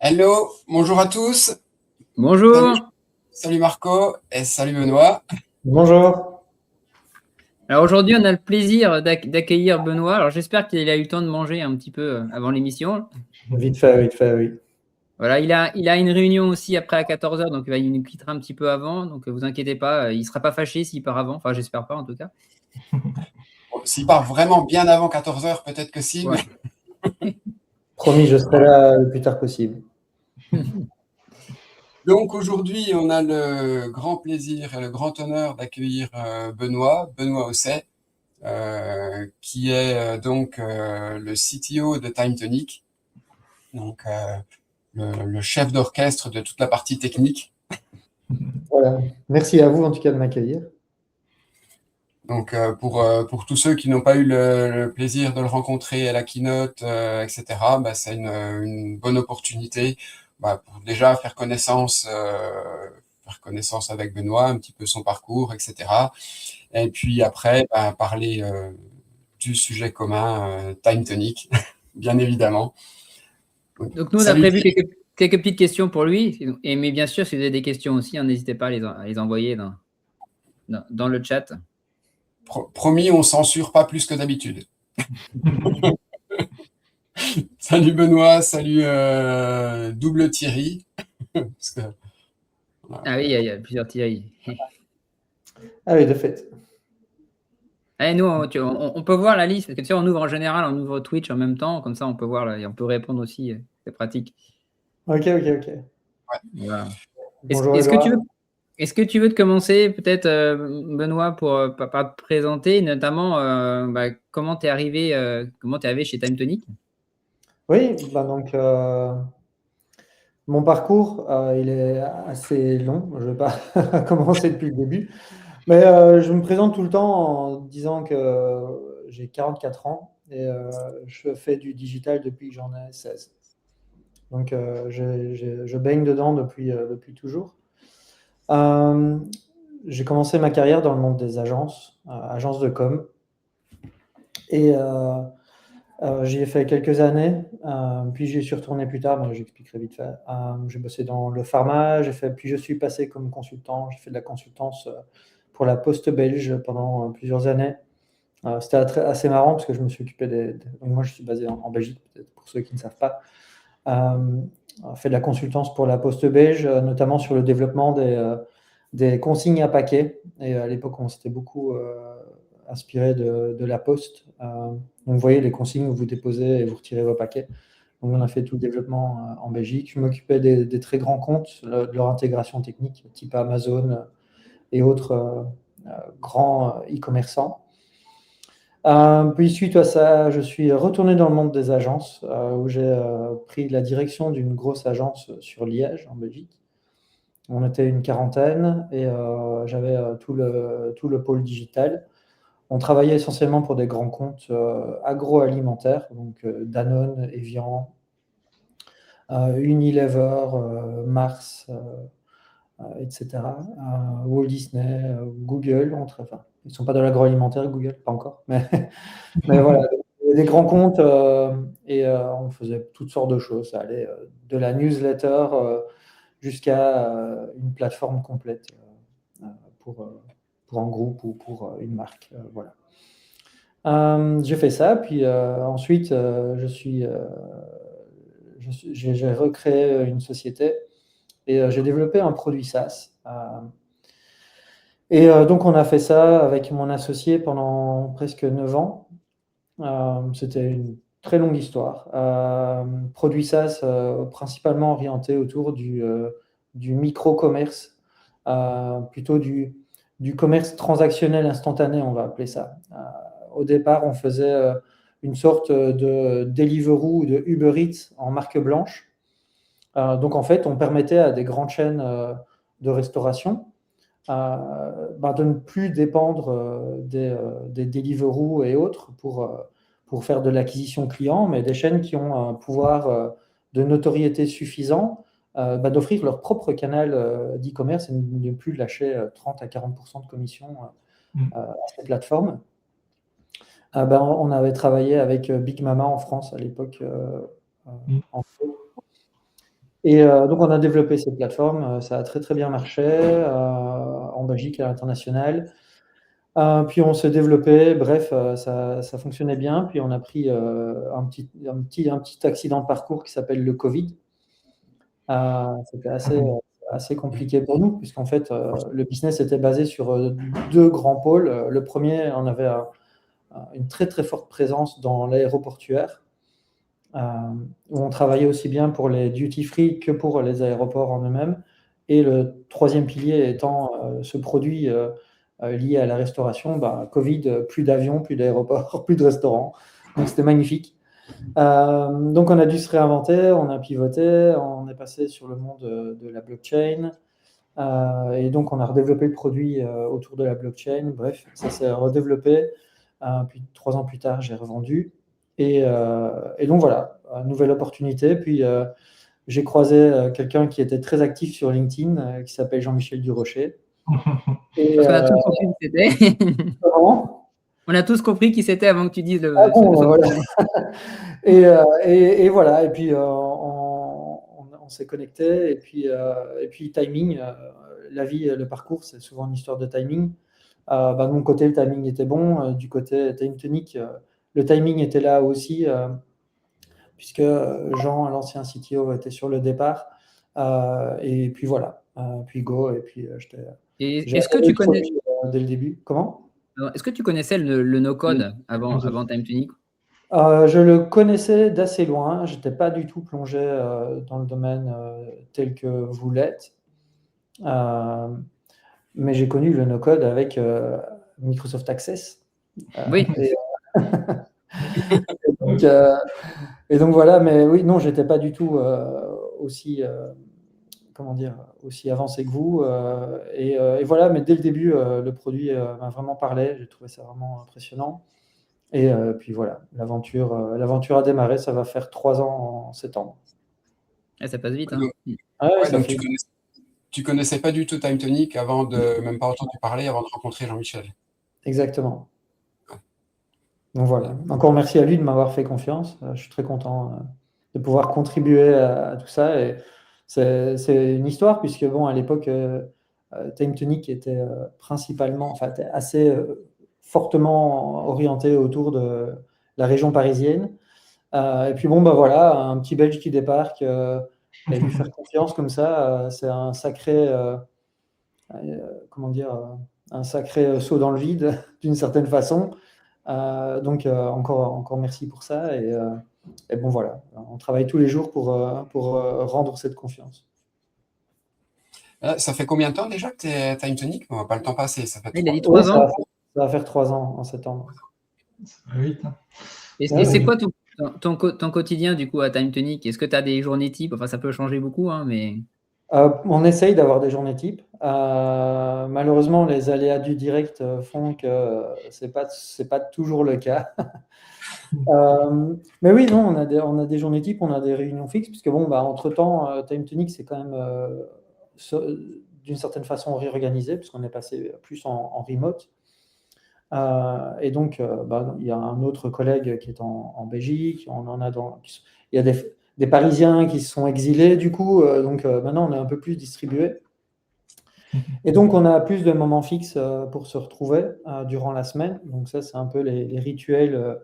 Hello, bonjour à tous. Bonjour. Salut Marco et salut Benoît. Bonjour. Alors aujourd'hui, on a le plaisir d'accueillir Benoît. Alors j'espère qu'il a eu le temps de manger un petit peu avant l'émission. Vite fait, oui. Voilà, il a une réunion aussi après à 14h, donc il nous quittera un petit peu avant. Donc vous inquiétez pas, il ne sera pas fâché s'il part avant. Enfin, j'espère pas en tout cas. Bon, s'il part vraiment bien avant 14h, peut-être que si. Ouais. Mais... Promis, je serai là le plus tard possible. Donc aujourd'hui, on a le grand plaisir et le grand honneur d'accueillir Benoît Osset, qui est donc le CTO de TimeTonic, donc le chef d'orchestre de toute la partie technique. Voilà. Merci à vous en tout cas de m'accueillir. Donc pour tous ceux qui n'ont pas eu le plaisir de le rencontrer à la keynote, etc., c'est une bonne opportunité pour déjà faire connaissance avec Benoît, un petit peu son parcours, etc. Et puis après, parler du sujet commun, TimeTonic, bien évidemment. Donc nous, on a prévu quelques petites questions pour lui. Mais bien sûr, si vous avez des questions aussi, n'hésitez pas à les envoyer dans le chat. Promis, on censure pas plus que d'habitude. Salut Benoît, salut double Thierry. Parce que, voilà. Ah oui, il y a plusieurs Thierry. Ah oui, de fait. Et nous, on peut voir la liste, parce que tu sais, on ouvre Twitch en même temps, comme ça on peut voir, et on peut répondre aussi, c'est pratique. Ok. Ouais. Voilà. Bonjour. Est-ce que tu veux te commencer, peut-être, Benoît, pour te présenter, notamment comment tu es arrivé chez TimeTonic? Oui, donc mon parcours, il est assez long. Je ne vais pas commencer depuis le début. Mais je me présente tout le temps en disant que j'ai 44 ans et je fais du digital depuis que j'en ai 16. Donc je baigne dedans depuis toujours. J'ai commencé ma carrière dans le monde des agences de com. Et j'y ai fait quelques années, puis j'y suis retourné plus tard, mais j'expliquerai vite fait. J'ai bossé dans le pharma, puis je suis passé comme consultant, j'ai fait de la consultance pour la Poste belge pendant plusieurs années. C'était assez marrant parce que je me suis occupé donc moi je suis basé en Belgique, peut-être pour ceux qui ne savent pas. Fait de la consultance pour la Poste belge, notamment sur le développement des consignes à paquets. Et à l'époque, on s'était beaucoup inspiré de la Poste. Donc, vous voyez les consignes où vous déposez et vous retirez vos paquets. Donc, on a fait tout le développement en Belgique. Je m'occupais des très grands comptes, de leur intégration technique, type Amazon et autres grands e-commerçants. Puis suite à ça, je suis retourné dans le monde des agences où j'ai pris la direction d'une grosse agence sur Liège, en Belgique. On était une quarantaine et j'avais tout le pôle digital. On travaillait essentiellement pour des grands comptes agroalimentaires, donc Danone, Evian, Unilever, Mars, etc. Walt Disney, Google, enfin, ils ne sont pas dans l'agroalimentaire, Google, pas encore, mais voilà, des grands comptes, et on faisait toutes sortes de choses. Ça allait de la newsletter jusqu'à une plateforme complète pour un groupe ou pour une marque. Voilà. J'ai fait ça, puis ensuite j'ai recréé une société et j'ai développé un produit SaaS. Et donc on a fait ça avec mon associé pendant presque 9 ans. C'était une très longue histoire. Produit SaaS principalement orienté autour du micro-commerce, plutôt du commerce transactionnel instantané, on va appeler ça. Au départ, on faisait une sorte de Deliveroo ou de Uber Eats en marque blanche. Donc en fait, on permettait à des grandes chaînes de restauration de ne plus dépendre des Deliveroo et autres pour faire de l'acquisition client, mais des chaînes qui ont un pouvoir de notoriété suffisant d'offrir leur propre canal d'e-commerce et de ne plus lâcher 30 à 40% de commission à ces plateformes. On avait travaillé avec Big Mama en France à l'époque. Et donc, on a développé cette plateforme. Ça a très, très bien marché en Belgique et à l'international. Puis, on s'est développé. Bref, ça fonctionnait bien. Puis, on a pris un petit accident de parcours qui s'appelle le Covid. C'était assez compliqué pour nous, puisqu'en fait, le business était basé sur deux grands pôles. Le premier, on avait une très, très forte présence dans l'aéroportuaire. Où on travaillait aussi bien pour les duty-free que pour les aéroports en eux-mêmes. Et le troisième pilier étant ce produit lié à la restauration, Covid, plus d'avions, plus d'aéroports, plus de restaurants. Donc c'était magnifique. Donc on a dû se réinventer, on a pivoté, on est passé sur le monde de la blockchain. Et donc on a redéveloppé le produit autour de la blockchain. Bref, ça s'est redéveloppé. Puis 3 ans plus tard, j'ai revendu. Et donc voilà, une nouvelle opportunité. Puis j'ai croisé quelqu'un qui était très actif sur LinkedIn, qui s'appelle Jean-Michel Durocher. Et, parce qu'on a tous compris qui c'était. Comment ? On a tous compris qui c'était avant que tu dises le. Voilà. Et voilà. Et puis on s'est connecté. Et puis timing, la vie, le parcours, c'est souvent une histoire de timing. De mon côté, le timing était bon. Du côté TimeTonic, le timing était là aussi, puisque Jean, l'ancien CTO, était sur le départ. Et puis voilà. Puis go. Et puis est-ce que tu connais dès le début. Comment ? Est-ce que tu connaissais le no-code avant TimeTonic ? Je le connaissais d'assez loin. Je n'étais pas du tout plongé dans le domaine tel que vous l'êtes. Mais j'ai connu le no-code avec Microsoft Access. Oui. Et donc voilà, mais oui, non, j'étais pas du tout aussi avancé que vous. Et voilà, mais dès le début, le produit m'a vraiment parlé. J'ai trouvé ça vraiment impressionnant. Et puis voilà, l'aventure a démarré. Ça va faire 3 ans en septembre. Ça passe vite. Donc tu connaissais pas du tout TimeTonic avant de même pas entendu parler avant de rencontrer Jean-Michel. Exactement. Donc voilà. Encore merci à lui de m'avoir fait confiance. Je suis très content de pouvoir contribuer à tout ça. Et c'est une histoire puisque à l'époque, TimeTonic était principalement, était assez fortement orienté autour de la région parisienne. Et puis voilà, un petit Belge qui débarque et lui faire confiance comme ça, c'est un sacré, un sacré saut dans le vide d'une certaine façon. Donc encore merci pour ça. Et voilà, on travaille tous les jours pour rendre cette confiance. Ça fait combien de temps déjà que tu es TimeTonic ? On va pas le temps passer. Ça fait il a dit 3 ans. Ça va faire 3 ans en septembre. Oui. Et c'est quoi ton quotidien du coup à TimeTonic ? Est-ce que tu as des journées types ? Enfin, ça peut changer beaucoup, mais. On essaye d'avoir des journées types. Malheureusement, les aléas du direct font que c'est pas toujours le cas. Mais oui, non, on a des journées types, on a des réunions fixes, puisque bon, entre-temps, Time Tonic, c'est quand même d'une certaine façon réorganisé, puisqu'on est passé plus en remote. Et donc, il y a un autre collègue qui est en Belgique, il y a des Parisiens qui se sont exilés, du coup, donc maintenant on est un peu plus distribué. Et donc, on a plus de moments fixes pour se retrouver durant la semaine. Donc ça, c'est un peu les rituels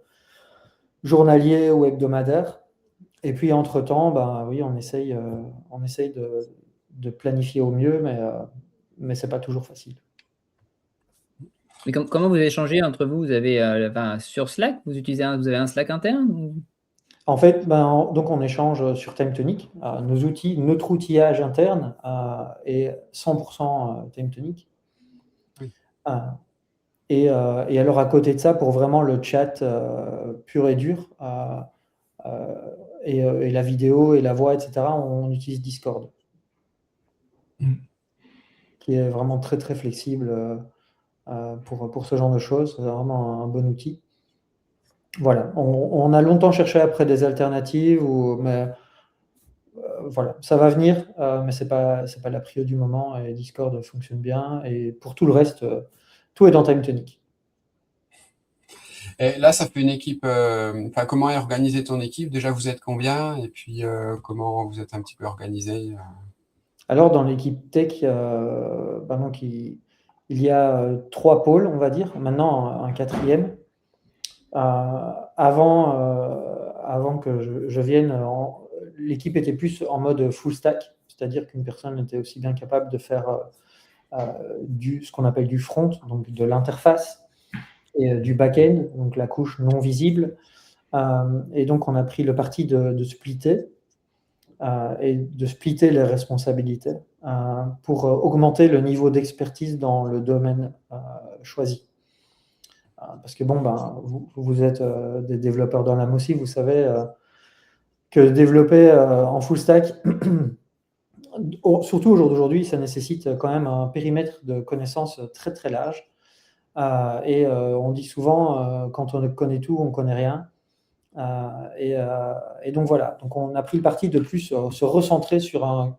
journaliers ou hebdomadaires. Et puis, entre-temps, oui, on essaye de planifier au mieux, mais c'est pas toujours facile. Mais comment vous échangez entre vous? Vous avez sur Slack, vous avez un Slack interne ou... En fait, donc on échange sur Time Tonic. Notre outillage interne est 100% Time Tonic. Oui. Et alors à côté de ça, pour vraiment le chat pur et dur, et la vidéo et la voix, etc., on utilise Discord, qui est vraiment très très flexible pour ce genre de choses. C'est vraiment un bon outil. Voilà, on a longtemps cherché après des alternatives, mais voilà, ça va venir, mais c'est pas la prio du moment, et Discord fonctionne bien. Et pour tout le reste, tout est dans Time Tonic. Et là, ça fait une équipe. Comment est organisée ton équipe? Déjà, vous êtes combien? Et puis, comment vous êtes un petit peu organisé? Alors, dans l'équipe tech, donc il y a 3 pôles, on va dire. Maintenant, un quatrième. Avant que je vienne, l'équipe était plus en mode full stack, c'est-à-dire qu'une personne était aussi bien capable de faire ce qu'on appelle du front, donc de l'interface, et du back-end, donc la couche non visible. Et donc, on a pris le parti de splitter et de splitter les responsabilités pour augmenter le niveau d'expertise dans le domaine choisi. Parce que vous êtes des développeurs dans l'âme aussi, vous savez que développer en full stack, surtout au jour d'aujourd'hui, ça nécessite quand même un périmètre de connaissances très très large. Et on dit souvent, quand on connaît tout, on ne connaît rien. Et donc voilà, donc on a pris le parti de plus se recentrer sur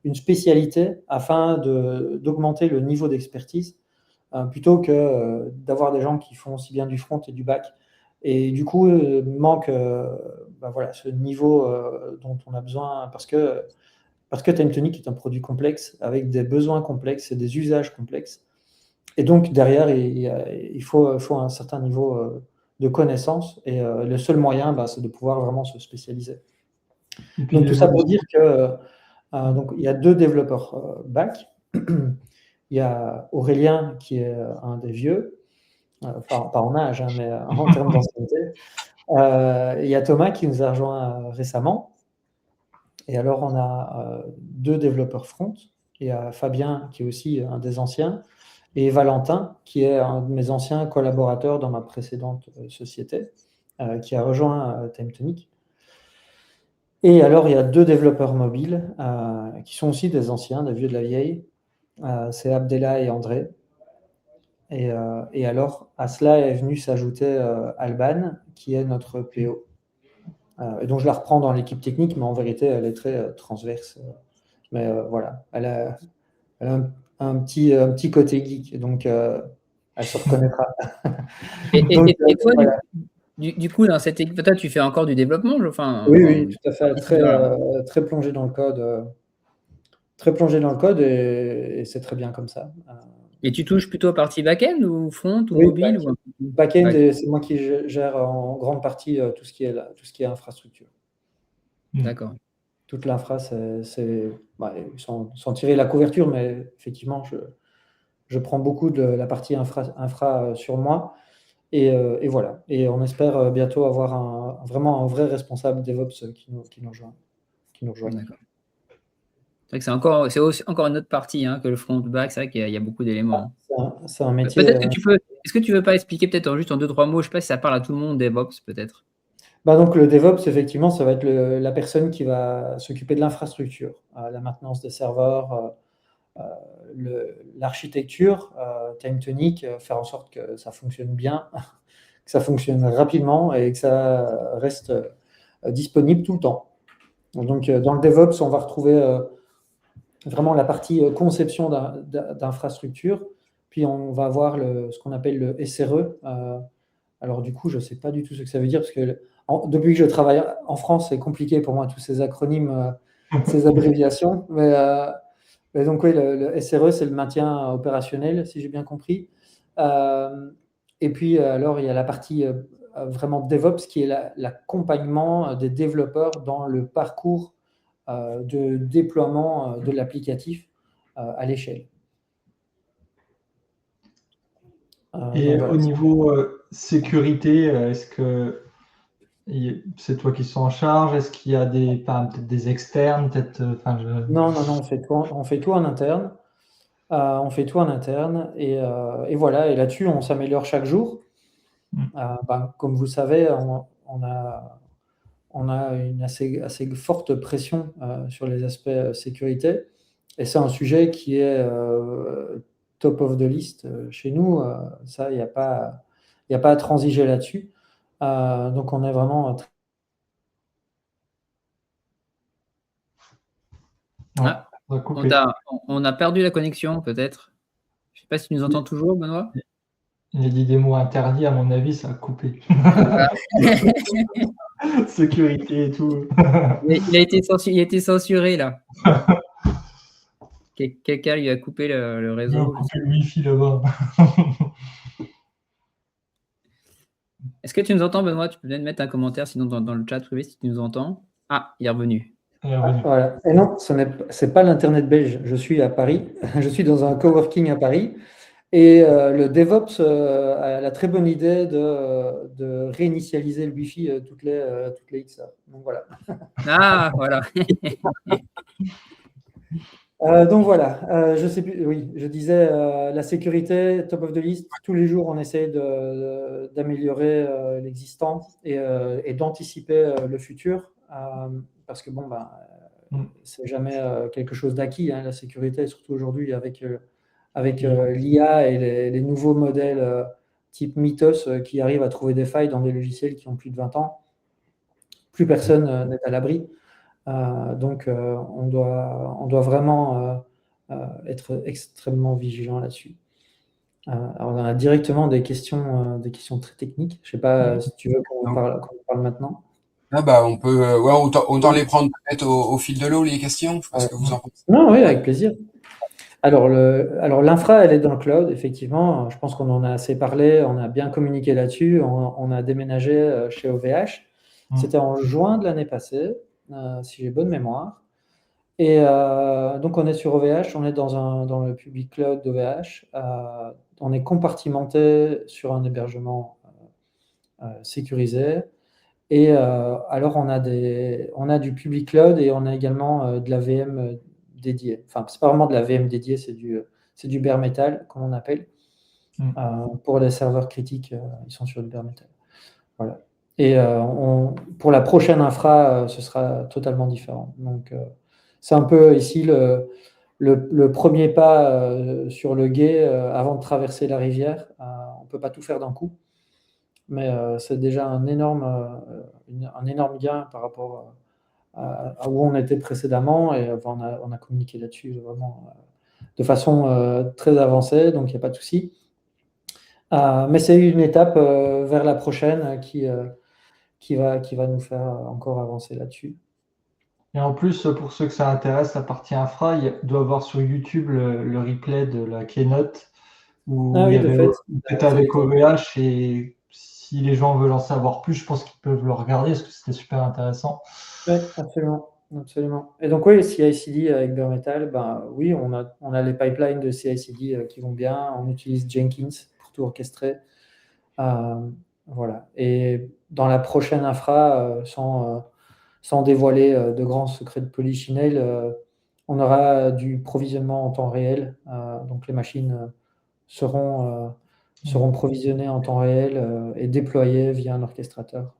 une spécialité afin d'augmenter le niveau d'expertise, plutôt que d'avoir des gens qui font aussi bien du front et du back. Et du coup, manque ce niveau dont on a besoin, parce que Time Tonic est un produit complexe, avec des besoins complexes et des usages complexes. Et donc, derrière, il faut un certain niveau de connaissance. Et le seul moyen, c'est de pouvoir vraiment se spécialiser. Donc, tout ça pour dire que donc, il y a 2 développeurs back. Il y a Aurélien, qui est un des vieux, pas en âge, mais en termes d'ancienneté. Il y a Thomas, qui nous a rejoint récemment. Et alors, on a 2 développeurs front. Il y a Fabien, qui est aussi un des anciens, et Valentin, qui est un de mes anciens collaborateurs dans ma précédente société, qui a rejoint Time Tonic. Et alors, il y a 2 développeurs mobiles qui sont aussi des anciens, des vieux de la vieille. C'est Abdellah et André. Et alors, à cela est venu s'ajouter Alban, qui est notre PO. Et donc, je la reprends dans l'équipe technique, mais en vérité, elle est très transverse. Mais voilà, elle a un petit côté geek, donc elle se reconnaîtra. Donc, et toi, voilà. Du coup, dans cette équipe, toi, tu fais encore du développement? Oui, tout à fait. Très plongé dans le code. Très plongé dans le code, et c'est très bien comme ça. Et tu touches plutôt partie back-end ou front ou mobile? Back-end, c'est moi qui gère en grande partie tout ce qui est infrastructure. D'accord. Toute l'infra, sans tirer la couverture, mais effectivement, je prends beaucoup de la partie infra sur moi. Et voilà. Et on espère bientôt avoir vraiment un vrai responsable DevOps qui nous rejoint. D'accord. C'est vrai que c'est aussi encore une autre partie que le front-back. C'est vrai qu'il y a beaucoup d'éléments. C'est un métier. Peut-être que est-ce que tu veux pas expliquer peut-être juste en 2-3 mots, je ne sais pas si ça parle à tout le monde, DevOps peut-être? Donc le DevOps, effectivement, ça va être la personne qui va s'occuper de l'infrastructure, la maintenance des serveurs, l'architecture, Time Tonic, faire en sorte que ça fonctionne bien, que ça fonctionne rapidement et que ça reste disponible tout le temps. Donc dans le DevOps, on va retrouver vraiment la partie conception d'infrastructure, puis on va avoir ce qu'on appelle le SRE. Alors du coup, je ne sais pas du tout ce que ça veut dire, parce que depuis que je travaille en France, c'est compliqué pour moi, tous ces acronymes, ces abréviations. Mais donc oui, le SRE, c'est le maintien opérationnel, si j'ai bien compris. Et puis alors, il y a la partie vraiment DevOps, qui est l'accompagnement des développeurs dans le parcours de déploiement de l'applicatif à l'échelle. Et Voilà. au niveau sécurité, est-ce que c'est toi qui sont en charge? Est-ce qu'il y a peut-être des externes, peut-être, Non, on fait tout en interne. On fait tout en interne et voilà. Et là-dessus, on s'améliore chaque jour. Comme vous savez, on a une assez forte pression sur les aspects sécurité. Et c'est un sujet qui est top of the list chez nous. Ça, il n'y a pas à transiger là-dessus. Donc, on est vraiment Ah, on a perdu la connexion, peut-être. Je ne sais pas si tu nous entends toujours, Benoît. Il a dit des mots interdits, à mon avis, ça a coupé. Sécurité et tout. Il a été censuré, là. Quelqu'un lui a coupé le réseau. Il a coupé le Wi-Fi là-bas. Est-ce que tu nous entends, Benoît? Tu peux peut-être mettre un commentaire, sinon dans le chat privé, si tu nous entends. Ah, il est revenu. Voilà. Et non, ce n'est pas l'Internet belge. Je suis à Paris. Je suis dans un coworking à Paris. Et le DevOps a la très bonne idée de réinitialiser le Wi-Fi toutes les X heures. Donc voilà. Ah, voilà. Donc voilà, je sais plus, oui, je disais la sécurité, top of the list. Tous les jours, on essaie d'améliorer l'existant et d'anticiper le futur. Parce que c'est jamais quelque chose d'acquis, hein, la sécurité, surtout aujourd'hui avec l'IA et les nouveaux modèles type Mythos qui arrivent à trouver des failles dans des logiciels qui ont plus de 20 ans. Plus personne n'est à l'abri. Donc, on doit vraiment être extrêmement vigilant là-dessus. Alors, on a directement des questions très techniques. Je ne sais pas si tu veux qu'on parle maintenant. On peut, autant les prendre peut-être au fil de l'eau, les questions. Je ne sais pas ce que vous en pensez. Non, oui, avec plaisir. Alors, l'infra, elle est dans le cloud, effectivement. Je pense qu'on en a assez parlé, on a bien communiqué là-dessus. On a déménagé chez OVH. C'était en juin de l'année passée, si j'ai bonne mémoire. Et donc, on est sur OVH, on est dans le public cloud d'OVH. On est compartimenté sur un hébergement sécurisé. Et alors, on a du public cloud et on a également de la VM dédiée. Enfin, c'est pas vraiment de la VM dédiée, c'est du bare metal, comme on appelle. Pour les serveurs critiques, ils sont sur du bare metal. Voilà. Et pour la prochaine infra, ce sera totalement différent. Donc, c'est un peu ici le premier pas sur le gué avant de traverser la rivière. On ne peut pas tout faire d'un coup, mais c'est déjà un énorme gain par rapport à où on était précédemment. Et on a communiqué là-dessus vraiment de façon très avancée, donc il n'y a pas de souci. Mais c'est une étape vers la prochaine qui va nous faire encore avancer là-dessus. Et en plus, pour ceux que ça intéresse, la partie infra, il doit y avoir sur YouTube le replay de la keynote où il y avait peut-être avec OVH, et si les gens veulent en savoir plus, je pense qu'ils peuvent le regarder parce que c'était super intéressant. Oui, absolument. Absolument. Et donc oui, CI/CD avec bare metal, oui, on a les pipelines de CI/CD qui vont bien, on utilise Jenkins pour tout orchestrer. Voilà. Et dans la prochaine infra, sans dévoiler de grands secrets de Polichinelle, on aura du provisionnement en temps réel. Donc les machines seront provisionnées en temps réel et déployées via un orchestrateur.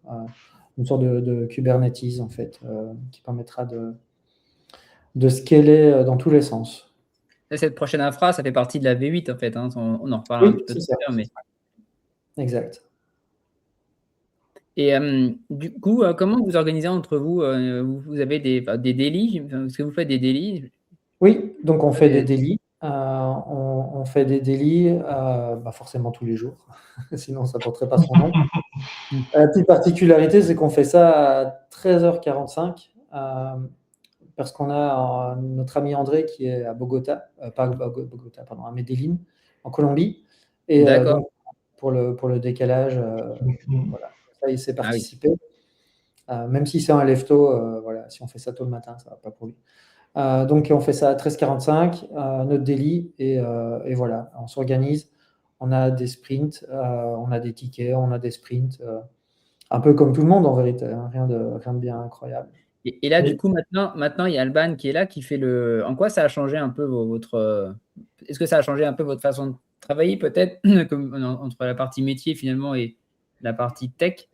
une sorte de Kubernetes, en fait, qui permettra de scaler dans tous les sens. Cette prochaine infra, ça fait partie de la V8, en fait. Hein. On en reparlera un Oui, petit peu c'est tout ça. à l'heure. Mais... Exact. Et du coup, comment vous organisez entre vous? Vous avez des délits? Est-ce que vous faites des délits? Oui, donc on fait des délits. On fait des délits forcément tous les jours, sinon ça ne porterait pas son nom. La petite particularité, c'est qu'on fait ça à 13h45, parce qu'on a notre ami André qui est à Bogota, Bogota, pardon, à Medellín, en Colombie. Et donc, pour le décalage, voilà, ça, il sait participer. Même si c'est un lefto, voilà, si on fait ça tôt le matin, ça ne va pas pour lui. Donc, on fait ça à 13h45, notre daily, et voilà, on s'organise. On a des sprints, on a des tickets, on a des sprints, un peu comme tout le monde en vérité, hein, rien de bien incroyable. Et là, du coup, maintenant, il y a Alban qui est là, qui fait le. En quoi ça a changé un peu votre. Est-ce que ça a changé un peu votre façon de travailler, peut-être, entre la partie métier finalement et la partie tech?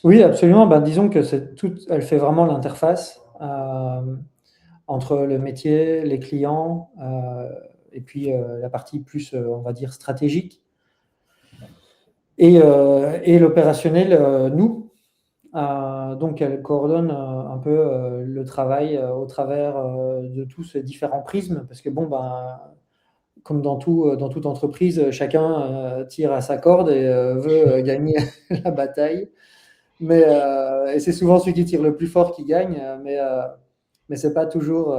Oui, absolument. Disons que elle fait vraiment l'interface entre le métier, les clients, et puis la partie plus, on va dire, stratégique. Et l'opérationnel, nous. Donc, elle coordonne un peu le travail au travers de tous ces différents prismes, parce que comme dans toute entreprise, chacun tire à sa corde et veut gagner la bataille. Et c'est souvent celui qui tire le plus fort qui gagne, mais c'est pas toujours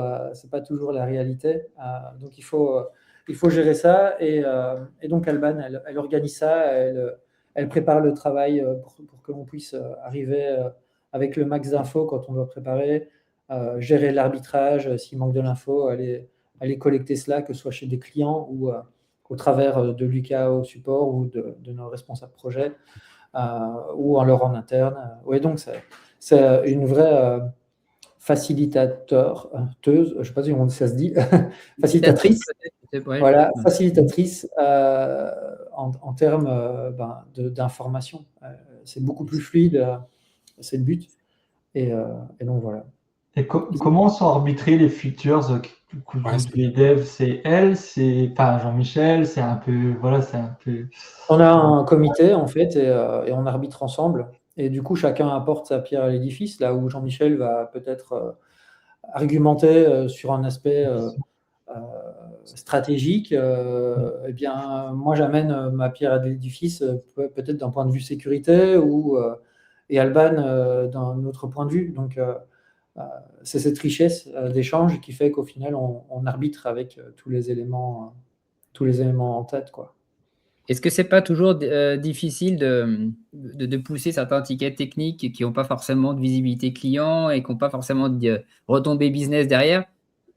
la réalité. Donc il faut gérer ça, et donc Alban, elle organise ça, elle prépare le travail pour que l'on puisse arriver avec le max d'infos quand on doit préparer, gérer l'arbitrage s'il manque de l'info, aller collecter cela, que ce soit chez des clients ou au travers de Lucas au support ou de nos responsables projets. Ou alors en interne. Oui, donc c'est une vraie facilitateuse, je ne sais pas si ça se dit, facilitatrice. Voilà, facilitatrice en termes d'information. C'est beaucoup plus fluide, c'est le but. Et donc voilà. Et comment sont arbitrés les features les devs? C'est elle, c'est pas Jean-Michel, c'est un peu, voilà, c'est un peu. On a un comité en fait, et on arbitre ensemble. Et du coup, chacun apporte sa pierre à l'édifice. Là où Jean-Michel va peut-être argumenter sur un aspect stratégique, eh bien, moi j'amène ma pierre à l'édifice, peut-être d'un point de vue sécurité, et Alban d'un autre point de vue. Donc, c'est cette richesse d'échange qui fait qu'au final, on arbitre avec tous les éléments en tête, quoi. Est-ce que c'est pas toujours difficile de pousser certains tickets techniques qui n'ont pas forcément de visibilité client et qui n'ont pas forcément de retombées business derrière?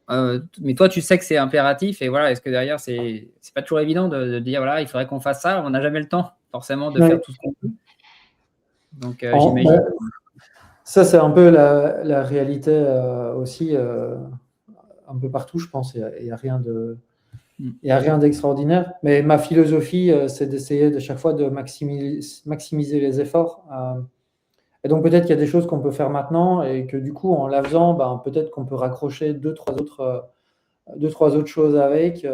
Mais toi, tu sais que c'est impératif, et voilà, est-ce que derrière, c'est pas toujours évident de dire, voilà, il faudrait qu'on fasse ça, on n'a jamais le temps forcément de faire tout ce qu'on peut. Donc, j'imagine. Ça, c'est un peu la réalité aussi, un peu partout, je pense. Il n'y a rien d'extraordinaire. Mais ma philosophie, c'est d'essayer de chaque fois de maximiser les efforts. Et donc, peut-être qu'il y a des choses qu'on peut faire maintenant et que du coup, en la faisant, peut-être qu'on peut raccrocher deux, trois autres choses avec.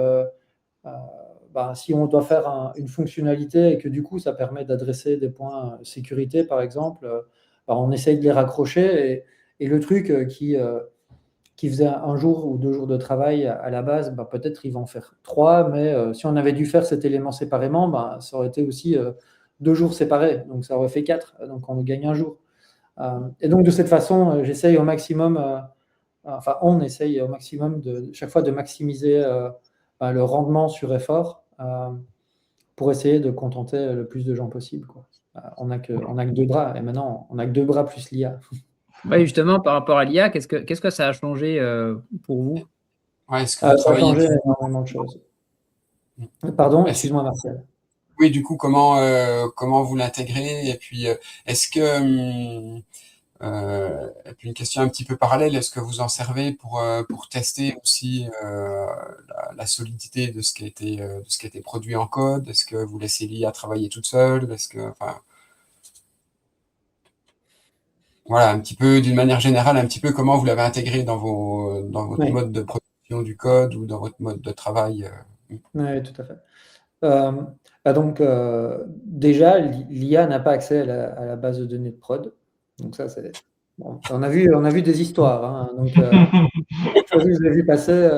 Si on doit faire une fonctionnalité et que du coup, ça permet d'adresser des points sécurité, par exemple, on essaye de les raccrocher. Et le truc qui faisait un jour ou 2 jours de travail à la base, peut-être ils vont en faire 3, mais si on avait dû faire cet élément séparément, ça aurait été aussi 2 jours séparés, donc ça aurait fait 4, donc on gagne un jour. Et donc de cette façon, j'essaye au maximum, on essaye au maximum chaque fois de maximiser le rendement sur effort pour essayer de contenter le plus de gens possible, quoi. On n'a que 2 bras, et maintenant on n'a que 2 bras plus l'IA. Oui, justement, par rapport à l'IA, qu'est-ce que ça a changé pour vous? Est-ce que vous Ça a travaillez changé énormément de choses. Pardon, excuse-moi Marcel. Oui, du coup, comment vous l'intégrez? Et puis, est-ce que et puis une question un petit peu parallèle, est-ce que vous en servez pour tester aussi la solidité de ce qui a été produit en code? Est-ce que vous laissez l'IA travailler toute seule? voilà, un petit peu, d'une manière générale, un petit peu comment vous l'avez intégré dans votre Oui, mode de production du code ou dans votre mode de travail. ouais, tout à fait. Donc, déjà, l'IA n'a pas accès à la base de données de prod. Donc ça, c'est bon, on a vu des histoires, hein. Donc, je sais pas si vous avez vu passer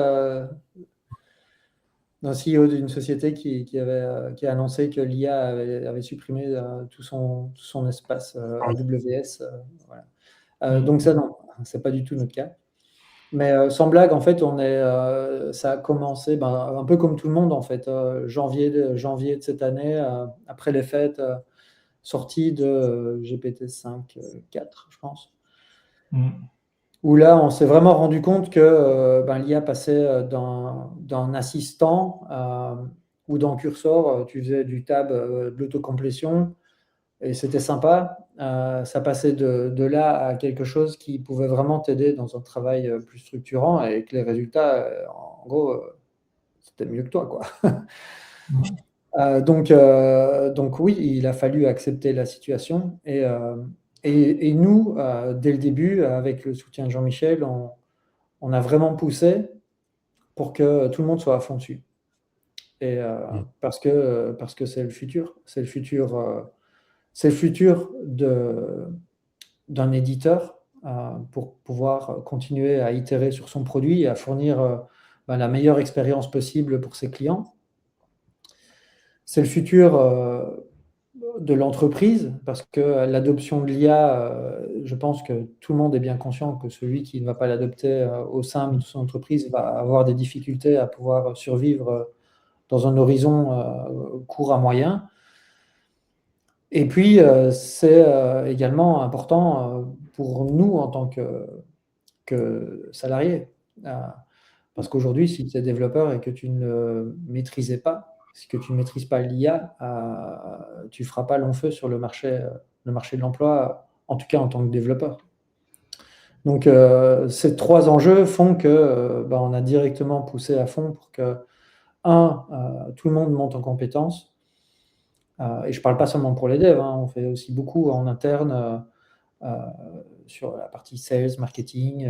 un CEO d'une société qui a annoncé que l'IA avait supprimé tout son espace AWS. Voilà. Donc ça, non, c'est pas du tout notre cas. Mais sans blague, en fait, ça a commencé un peu comme tout le monde, en fait, janvier de cette année, après les fêtes, sortie de GPT-5 4, je pense. Où là, on s'est vraiment rendu compte que l'IA passait d'un assistant ou dans Cursor, tu faisais du tab, de l'autocomplétion, et c'était sympa. Ça passait de là à quelque chose qui pouvait vraiment t'aider dans un travail plus structurant et que les résultats, en gros, c'était mieux que toi, quoi. Donc oui, il a fallu accepter la situation. Et nous, dès le début, avec le soutien de Jean-Michel, on a vraiment poussé pour que tout le monde soit à fond dessus. Et parce que c'est le futur. C'est le futur d'un éditeur pour pouvoir continuer à itérer sur son produit et à fournir la meilleure expérience possible pour ses clients. C'est le futur de l'entreprise, parce que l'adoption de l'IA, je pense que tout le monde est bien conscient que celui qui ne va pas l'adopter au sein de son entreprise va avoir des difficultés à pouvoir survivre dans un horizon court à moyen. Et puis, c'est également important pour nous en tant que salariés. Parce qu'aujourd'hui, si tu es développeur et que tu ne maîtrisais pas, si que tu ne maîtrises pas l'IA, tu ne feras pas long feu sur le marché de l'emploi, en tout cas en tant que développeur. Donc, ces trois enjeux font que on a directement poussé à fond pour que, tout le monde monte en compétences. Et je ne parle pas seulement pour les devs, hein, on fait aussi beaucoup en interne sur la partie sales, marketing,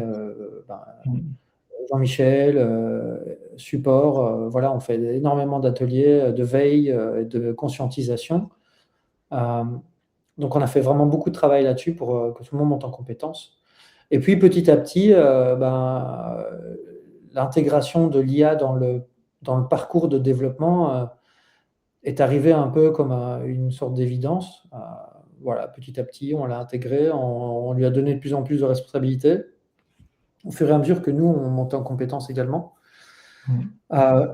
Jean-Michel, support, voilà, on fait énormément d'ateliers de veille et de conscientisation. Donc on a fait vraiment beaucoup de travail là-dessus pour que tout le monde monte en compétences. Et puis petit à petit, l'intégration de l'IA dans le parcours de développement est arrivée un peu comme une sorte d'évidence. Voilà, petit à petit, on l'a intégré, on lui a donné de plus en plus de responsabilités, au fur et à mesure que nous, on montait en compétences également.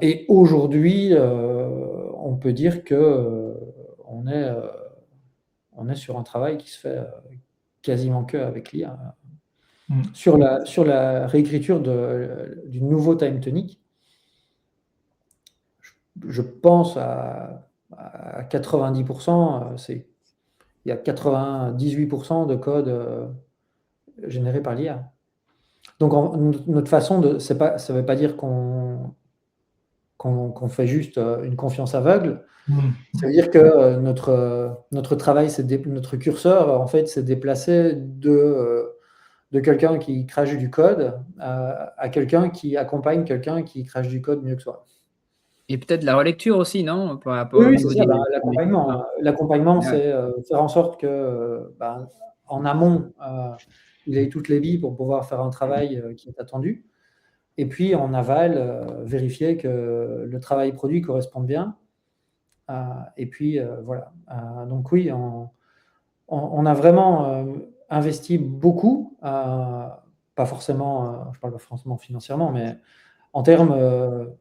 Et aujourd'hui, on peut dire que on est sur un travail qui se fait quasiment que avec l'IA. Sur la réécriture du nouveau time tonic, je pense à 90%, il y a 98% de code généré par l'IA. Donc notre façon ça ne veut pas dire qu'on fait juste une confiance aveugle. Ça veut dire que notre travail, notre curseur, en fait, s'est déplacé de quelqu'un qui crache du code à quelqu'un qui accompagne quelqu'un qui crache du code mieux que soi. Et peut-être la relecture aussi, non? Par rapport Oui, au c'est niveau ça, des... l'accompagnement. L'accompagnement, Ouais. c'est faire en sorte que, en amont, il ait toutes les billes pour pouvoir faire un travail qui est attendu. Et puis, en aval, vérifier que le travail produit corresponde bien. Et puis, voilà. Donc oui, on a vraiment investi beaucoup, pas forcément, je parle pas forcément financièrement, mais en termes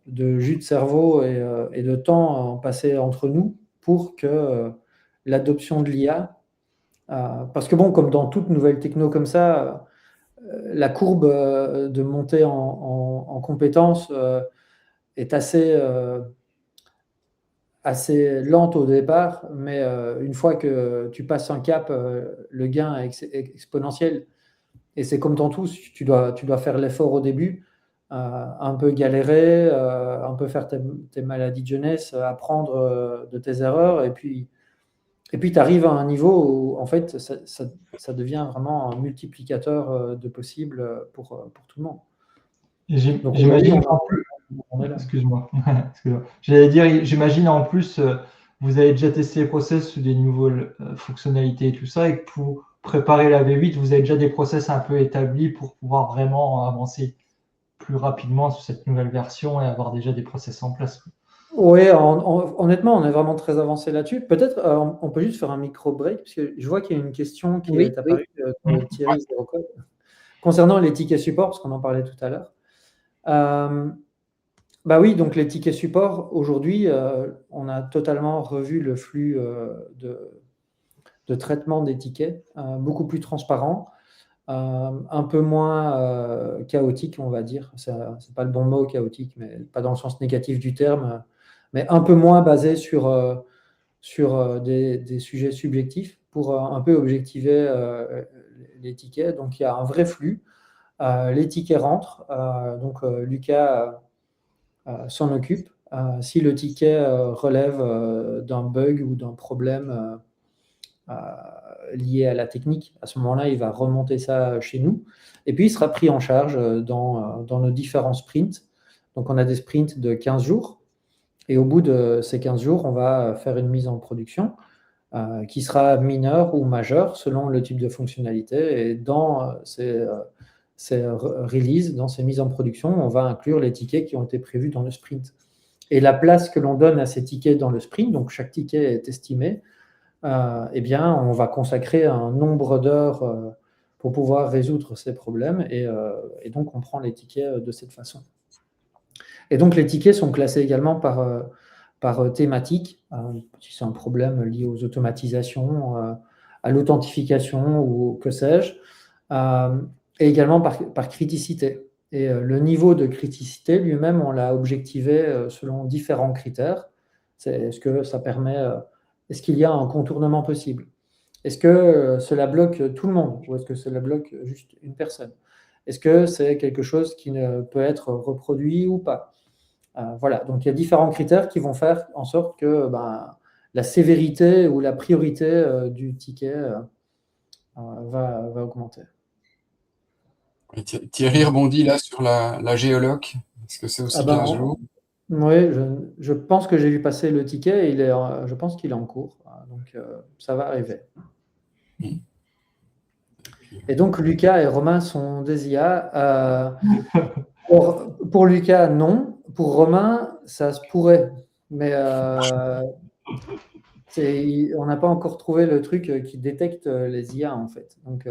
de jus de cerveau et de temps passé entre nous pour que l'adoption de l'IA, parce que bon, comme dans toute nouvelle techno comme ça, la courbe de montée en compétences est assez lente au départ, mais une fois que tu passes un cap, le gain est exponentiel. Et c'est comme dans tout, tu dois faire l'effort au début, un peu galérer, un peu faire tes maladies de jeunesse, apprendre de tes erreurs, et puis Et puis, tu arrives à un niveau où, en fait, ça devient vraiment un multiplicateur de possibles pour tout le monde. Donc, j'imagine en plus, excuse-moi, j'allais dire, j'imagine en plus, vous avez déjà testé les process sous des nouvelles fonctionnalités et tout ça, et que pour préparer la V8, vous avez déjà des process un peu établis pour pouvoir vraiment avancer plus rapidement sur cette nouvelle version et avoir déjà des process en place. Oui, honnêtement, on est vraiment très avancé là-dessus. Peut-être on peut juste faire un micro-break, parce que je vois qu'il y a une question qui est apparue de Thierry Zerocode concernant les tickets support, parce qu'on en parlait tout à l'heure. Bah oui, donc les tickets support, aujourd'hui, on a totalement revu le flux de traitement des tickets, beaucoup plus transparent, un peu moins chaotique, on va dire. C'est pas le bon mot, chaotique, mais pas dans le sens négatif du terme, mais un peu moins basé sur des sujets subjectifs pour un peu objectiver les tickets. Donc il y a un vrai flux. Les tickets rentrent, donc Lucas s'en occupe. Si le ticket relève d'un bug ou d'un problème lié à la technique, à ce moment-là, il va remonter ça chez nous. Et puis, il sera pris en charge dans nos différents sprints. Donc, on a des sprints de 15 jours. Et au bout de ces 15 jours, on va faire une mise en production qui sera mineure ou majeure selon le type de fonctionnalité. Et dans ces releases, dans ces mises en production, on va inclure les tickets qui ont été prévus dans le sprint. Et la place que l'on donne à ces tickets dans le sprint, donc chaque ticket est estimé, eh bien, on va consacrer un nombre d'heures pour pouvoir résoudre ces problèmes. Et donc, on prend les tickets de cette façon. Et donc, les tickets sont classés également par thématique. Si c'est un problème lié aux automatisations, à l'authentification ou que sais-je. Et également par criticité. Et le niveau de criticité lui-même, on l'a objectivé selon différents critères. Est-ce que ça permet... est-ce qu'il y a un contournement possible? Est-ce que cela bloque tout le monde? Ou est-ce que cela bloque juste une personne? Est-ce que c'est quelque chose qui ne peut être reproduit ou pas? Voilà, donc il y a différents critères qui vont faire en sorte que la sévérité ou la priorité du ticket va augmenter. Thierry rebondit là sur la géoloc. Est-ce que c'est aussi 15 jours? Oui, je pense que j'ai vu passer le ticket et je pense qu'il est en cours. Donc, ça va arriver. Et donc, Lucas et Romain sont des IA. Pour Lucas, non. Pour Romain, ça se pourrait. Mais on n'a pas encore trouvé le truc qui détecte les IA, en fait. Donc,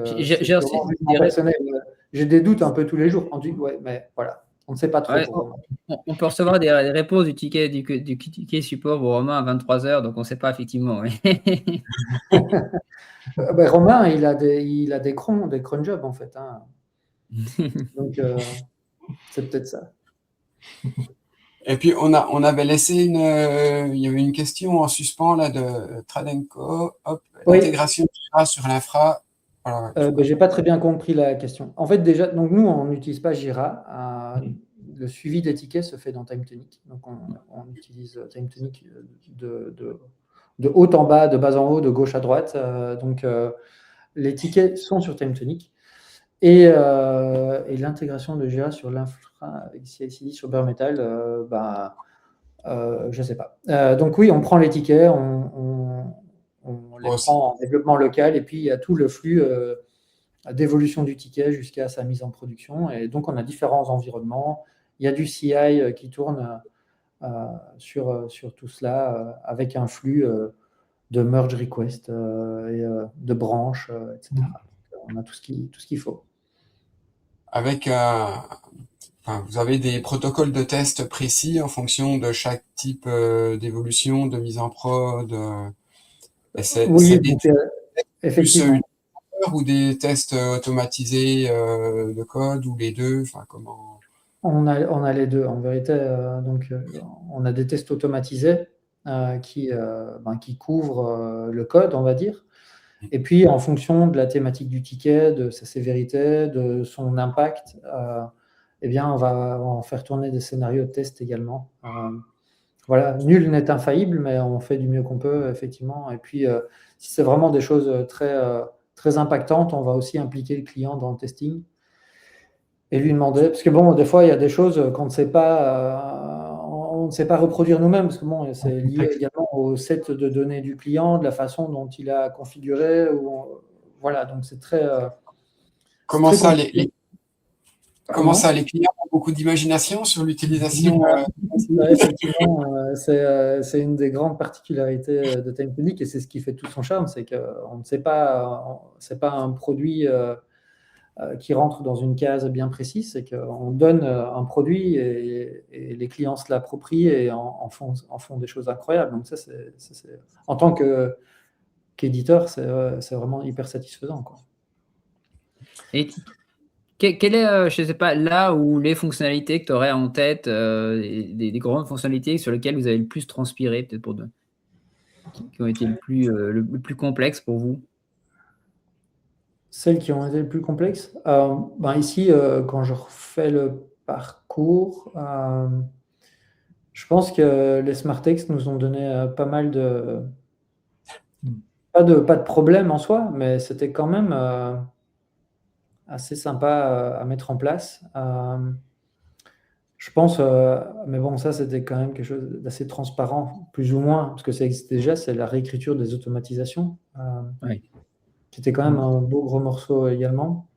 j'ai des doutes un peu tous les jours. Ouais, mais voilà, on ne sait pas trop. On peut recevoir des réponses du ticket support pour Romain à 23h, donc on ne sait pas effectivement. Romain, il a des cron jobs, en fait. Hein. Donc, c'est peut-être ça. Et puis, on avait laissé il y avait une question en suspens là de Tradenco. Hop, l'intégration Jira sur l'infra. J'ai pas très bien compris la question. En fait, déjà, donc nous, on n'utilise pas Jira. Le suivi des tickets se fait dans TimeTonic. Donc, on utilise TimeTonic de haut en bas, de bas en haut, de gauche à droite. Donc, les tickets sont sur TimeTonic. Et l'intégration de Jira sur l'infra avec CI/CD sur Bare Metal, je ne sais pas. Donc oui, on prend les tickets, on les prend en développement local, et puis il y a tout le flux d'évolution du ticket jusqu'à sa mise en production. Et donc on a différents environnements. Il y a du CI qui tourne sur tout cela avec un flux de merge request et de branches, etc. On a tout ce qu'il faut. Avec vous avez des protocoles de test précis en fonction de chaque type d'évolution, de mise en prod. Oui, effectivement. Ou des tests automatisés de code, ou les deux. Enfin, comment? On a les deux. En vérité, on a des tests automatisés qui couvrent le code, on va dire. Et puis, en fonction de la thématique du ticket, de sa sévérité, de son impact, on va en faire tourner des scénarios de test également voilà, nul n'est infaillible, mais on fait du mieux qu'on peut, effectivement. Et puis, si c'est vraiment des choses très impactantes, on va aussi impliquer le client dans le testing et lui demander, parce que bon, des fois, il y a des choses qu'on ne sait pas, on ne sait pas reproduire nous-mêmes, parce que bon, c'est lié également au set de données du client, de la façon dont il a configuré, voilà, donc c'est très. Comment très ça, compliqué. les clients ont beaucoup d'imagination sur l'utilisation Effectivement, c'est une des grandes particularités de TimeTonic et c'est ce qui fait tout son charme, c'est qu'on ne sait pas, c'est pas un produit qui rentre dans une case bien précise, c'est qu'on donne un produit et les clients se l'approprient et en font des choses incroyables. Donc ça, en tant qu'éditeur, c'est vraiment hyper satisfaisant, quoi. Et quelle est, je ne sais pas, là où les fonctionnalités que tu aurais en tête, des grandes fonctionnalités sur lesquelles vous avez le plus transpiré, peut-être qui ont été le plus complexes pour vous? Celles qui ont été les plus complexes. Ici, quand je refais le parcours, je pense que les SmartText nous ont donné pas mal de... Pas de problème en soi, mais c'était quand même assez sympa à mettre en place. Je pense, mais bon, ça c'était quand même quelque chose d'assez transparent, plus ou moins, parce que ça existe déjà, c'est la réécriture des automatisations, Oui. qui était quand même un beau gros morceau également.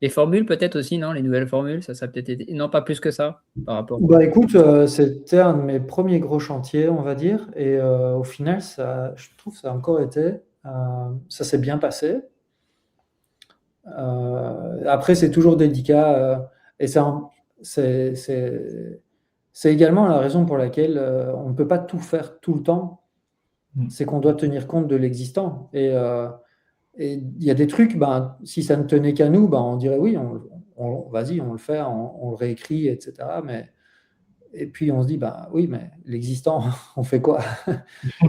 Les formules peut-être aussi, non? Les nouvelles formules, ça a peut-être été... Non, pas plus que ça, par rapport. Écoute, c'était un de mes premiers gros chantiers, on va dire, et au final, je trouve que ça a encore été, ça s'est bien passé. Après, c'est toujours délicat, et c'est également la raison pour laquelle on ne peut pas tout faire tout le temps. C'est qu'on doit tenir compte de l'existant. Et il y a des trucs, si ça ne tenait qu'à nous, on dirait oui, vas-y, on le fait, on le réécrit, etc. Et puis on se dit, oui, mais l'existant, on fait quoi?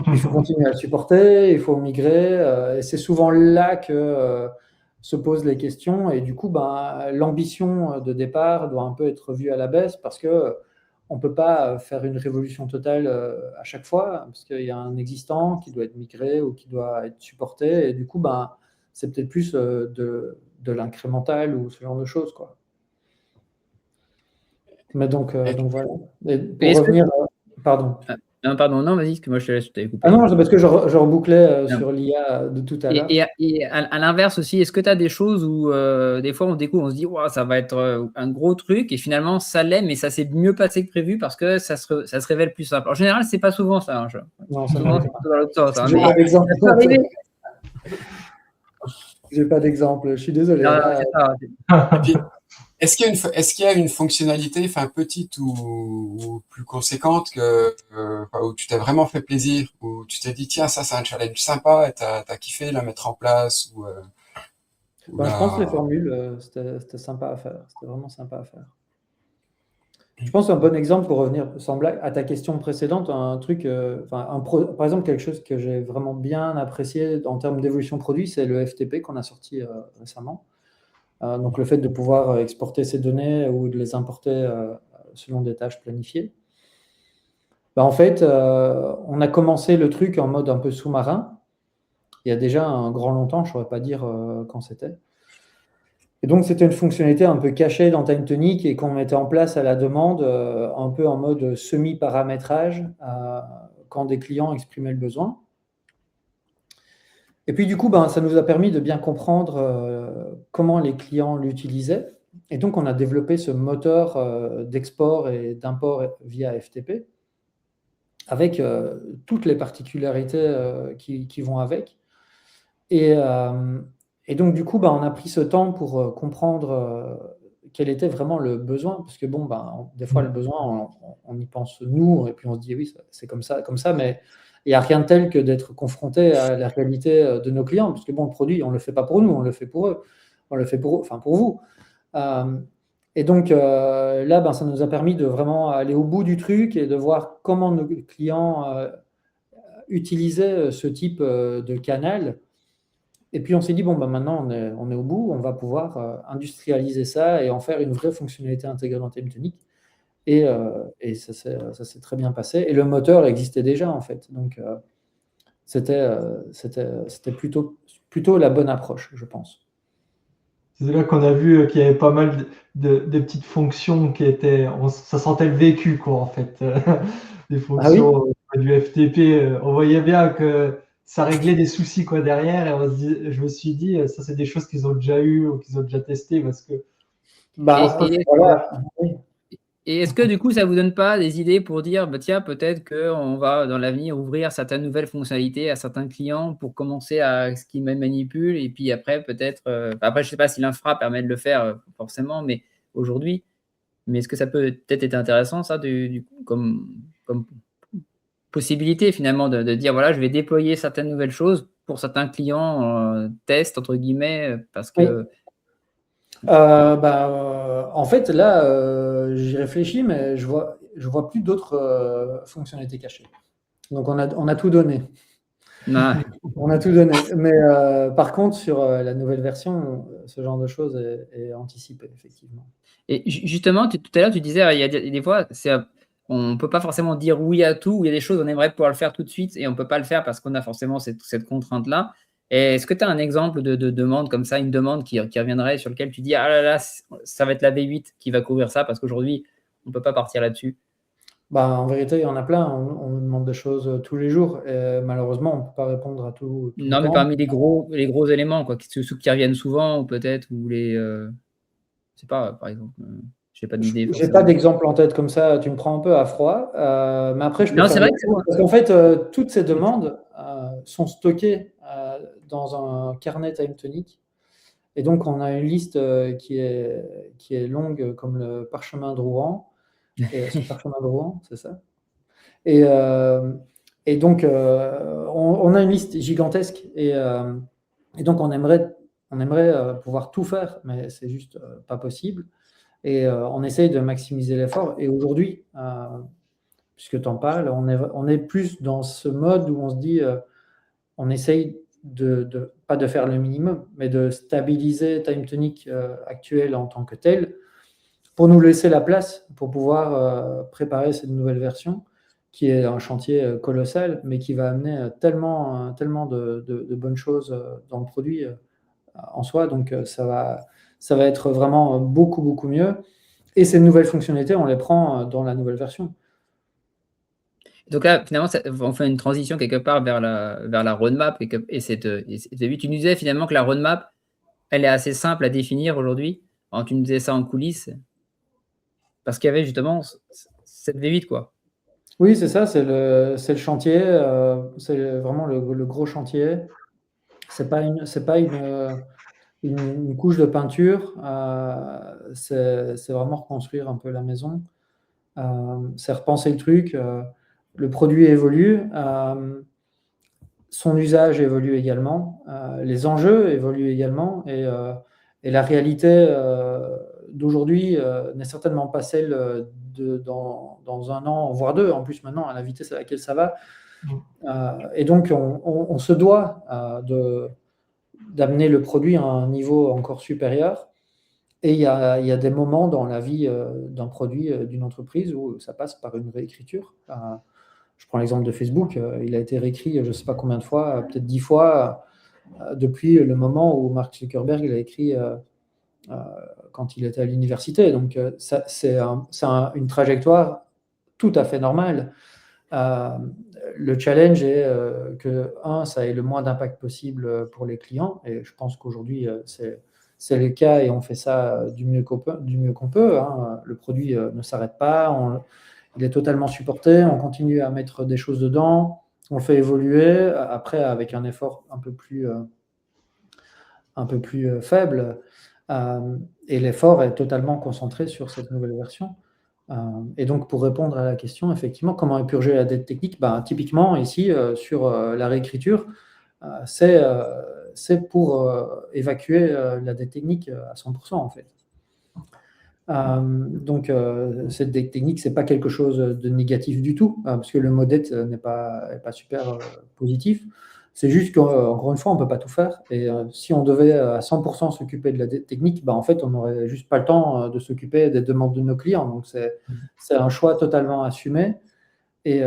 Il faut continuer à le supporter, il faut migrer, et c'est souvent là que se posent les questions. Et du coup, l'ambition de départ doit un peu être revue à la baisse parce que on ne peut pas faire une révolution totale à chaque fois, parce qu'il y a un existant qui doit être migré ou qui doit être supporté. Et du coup, c'est peut-être plus de l'incrémental ou ce genre de choses, quoi. Mais donc voilà. Et pour revenir, pardon. Non, pardon, non, vas-y, parce que moi je te laisse, je t'avais coupé. Ah non, c'est parce que je rebouclais sur l'IA de tout à l'heure. Et à l'inverse aussi, est-ce que tu as des choses où des fois on découvre, on se dit wow, ça va être un gros truc et finalement ça l'est, mais ça s'est mieux passé que prévu parce que ça se révèle plus simple. En général, c'est pas souvent ça. Non, souvent c'est plutôt dans l'autre sens. J'ai pas d'exemple. J'ai pas d'exemple, je suis désolé. Est-ce qu'il y a une fonctionnalité, petite ou plus conséquente où tu t'es vraiment fait plaisir, où tu t'es dit tiens, ça c'est un challenge sympa et t'as kiffé la mettre en place je pense que les formules, c'était sympa à faire. C'était vraiment sympa à faire. Je pense un bon exemple pour revenir sans blague à ta question précédente, un truc, par exemple quelque chose que j'ai vraiment bien apprécié en termes d'évolution produit, c'est le FTP qu'on a sorti récemment. Donc le fait de pouvoir exporter ces données ou de les importer selon des tâches planifiées. En fait, on a commencé le truc en mode un peu sous-marin. Il y a déjà un grand longtemps, je ne saurais pas dire quand c'était. Et donc c'était une fonctionnalité un peu cachée dans TimeTonic et qu'on mettait en place à la demande, un peu en mode semi-paramétrage quand des clients exprimaient le besoin. Et puis du coup, ça nous a permis de bien comprendre comment les clients l'utilisaient. Et donc, on a développé ce moteur d'export et d'import via FTP avec toutes les particularités qui vont avec. Et donc, du coup, on a pris ce temps pour comprendre quel était vraiment le besoin. Parce que, des fois, le besoin, on y pense nous, et puis on se dit, oui, c'est comme ça, mais il n'y a rien de tel que d'être confronté à la réalité de nos clients. Parce que, le produit, on ne le fait pas pour nous, on le fait pour eux. On le fait pour vous. Et donc, là, ça nous a permis de vraiment aller au bout du truc et de voir comment nos clients utilisaient ce type de canal. Et puis, on s'est dit, maintenant, on est au bout, on va pouvoir industrialiser ça et en faire une vraie fonctionnalité intégrée dans TimeTonic. Et ça s'est très bien passé. Et le moteur existait déjà, en fait. Donc, c'était plutôt la bonne approche, je pense. C'est là qu'on a vu qu'il y avait pas mal de petites fonctions qui étaient. Ça sentait le vécu, quoi, en fait. Des fonctions du FTP. On voyait bien que ça réglait des soucis, quoi, derrière. Et je me suis dit, ça, c'est des choses qu'ils ont déjà eues ou qu'ils ont déjà testées. Parce que. Et est-ce que du coup, ça vous donne pas des idées pour dire, tiens, peut-être qu'on va dans l'avenir ouvrir certaines nouvelles fonctionnalités à certains clients pour commencer à ce qu'ils manipulent, et puis après, peut-être, après, je sais pas si l'infra permet de le faire forcément, mais aujourd'hui, mais est-ce que ça peut peut-être être intéressant, ça, comme possibilité finalement de dire, voilà, je vais déployer certaines nouvelles choses pour certains clients test, entre guillemets, parce que. En fait, là, j'y réfléchis, mais je vois plus d'autres fonctionnalités cachées. Donc, on a tout donné. On a tout donné. Mais par contre, sur la nouvelle version, ce genre de choses est anticipé, effectivement. Et justement, tout à l'heure, tu disais, il y a des fois, on ne peut pas forcément dire oui à tout, ou il y a des choses, on aimerait pouvoir le faire tout de suite, et on ne peut pas le faire parce qu'on a forcément cette contrainte-là. Et est-ce que tu as un exemple de demande comme ça, une demande qui reviendrait, sur lequel tu dis, ah là là, ça va être la V8 qui va couvrir ça, parce qu'aujourd'hui, on ne peut pas partir là-dessus? En vérité, il y en a plein. On nous demande des choses tous les jours. Et malheureusement, on ne peut pas répondre à tout. Non, mais parmi les gros éléments, quoi, ceux qui reviennent souvent, ou peut-être, ou les. Je sais pas, par exemple. Je n'ai pas d'idée. Je n'ai pas d'exemple en tête comme ça. Tu me prends un peu à froid. Mais après, je peux non, c'est vrai parce qu'en fait, toutes ces demandes sont stockées dans un carnet TimeTonic. Et donc, on a une liste qui est longue comme le parchemin de Rouen. C'est parchemin de Rouen, c'est ça. Et donc, on a une liste gigantesque. Et donc, on aimerait pouvoir tout faire, mais c'est juste pas possible. Et on essaye de maximiser l'effort. Et aujourd'hui, puisque tu en parles, on est plus dans ce mode où on se dit, on essaye pas de faire le minimum, mais de stabiliser TimeTonic actuel en tant que tel, pour nous laisser la place pour pouvoir préparer cette nouvelle version, qui est un chantier colossal, mais qui va amener tellement de bonnes choses dans le produit en soi. Donc, ça va être vraiment beaucoup, beaucoup mieux. Et ces nouvelles fonctionnalités, on les prend dans la nouvelle version. Donc là, finalement, on fait une transition quelque part vers la roadmap. Et tu nous disais finalement que la roadmap, elle est assez simple à définir aujourd'hui. Tu nous disais ça en coulisses. Parce qu'il y avait justement cette V8, quoi. Oui, c'est ça, c'est le chantier. C'est vraiment le gros chantier. C'est pas une couche de peinture. C'est vraiment reconstruire un peu la maison. C'est repenser le truc. Le produit évolue. Son usage évolue également. Les enjeux évoluent également. Et la réalité d'aujourd'hui n'est certainement pas celle dans un an, voire deux. En plus, maintenant, à la vitesse à laquelle ça va. Et donc, on se doit d'amener le produit à un niveau encore supérieur. Et il y a des moments dans la vie d'un produit, d'une entreprise, où ça passe par une réécriture. Je prends l'exemple de Facebook. Il a été réécrit, je ne sais pas combien de fois, peut-être 10 fois, depuis le moment où Mark Zuckerberg il a écrit quand il était à l'université. Donc, c'est une trajectoire tout à fait normale. Le challenge est que, ça ait le moins d'impact possible pour les clients. Et je pense qu'aujourd'hui, c'est le cas, et on fait ça du mieux qu'on peut. Hein. Le produit ne s'arrête pas. Il est totalement supporté. On continue à mettre des choses dedans. On le fait évoluer. Après, avec un effort un peu plus faible. Et l'effort est totalement concentré sur cette nouvelle version. Et donc, pour répondre à la question, effectivement, comment épurger la dette technique, typiquement, ici, sur la réécriture, c'est pour évacuer la dette technique à 100%, en fait. Donc, cette dette technique, ce n'est pas quelque chose de négatif du tout, parce que le mot dette n'est pas super positif. C'est juste qu'encore une fois, on ne peut pas tout faire. Et si on devait à 100% s'occuper de la technique, en fait, on n'aurait juste pas le temps de s'occuper des demandes de nos clients. Donc, c'est un choix totalement assumé. Et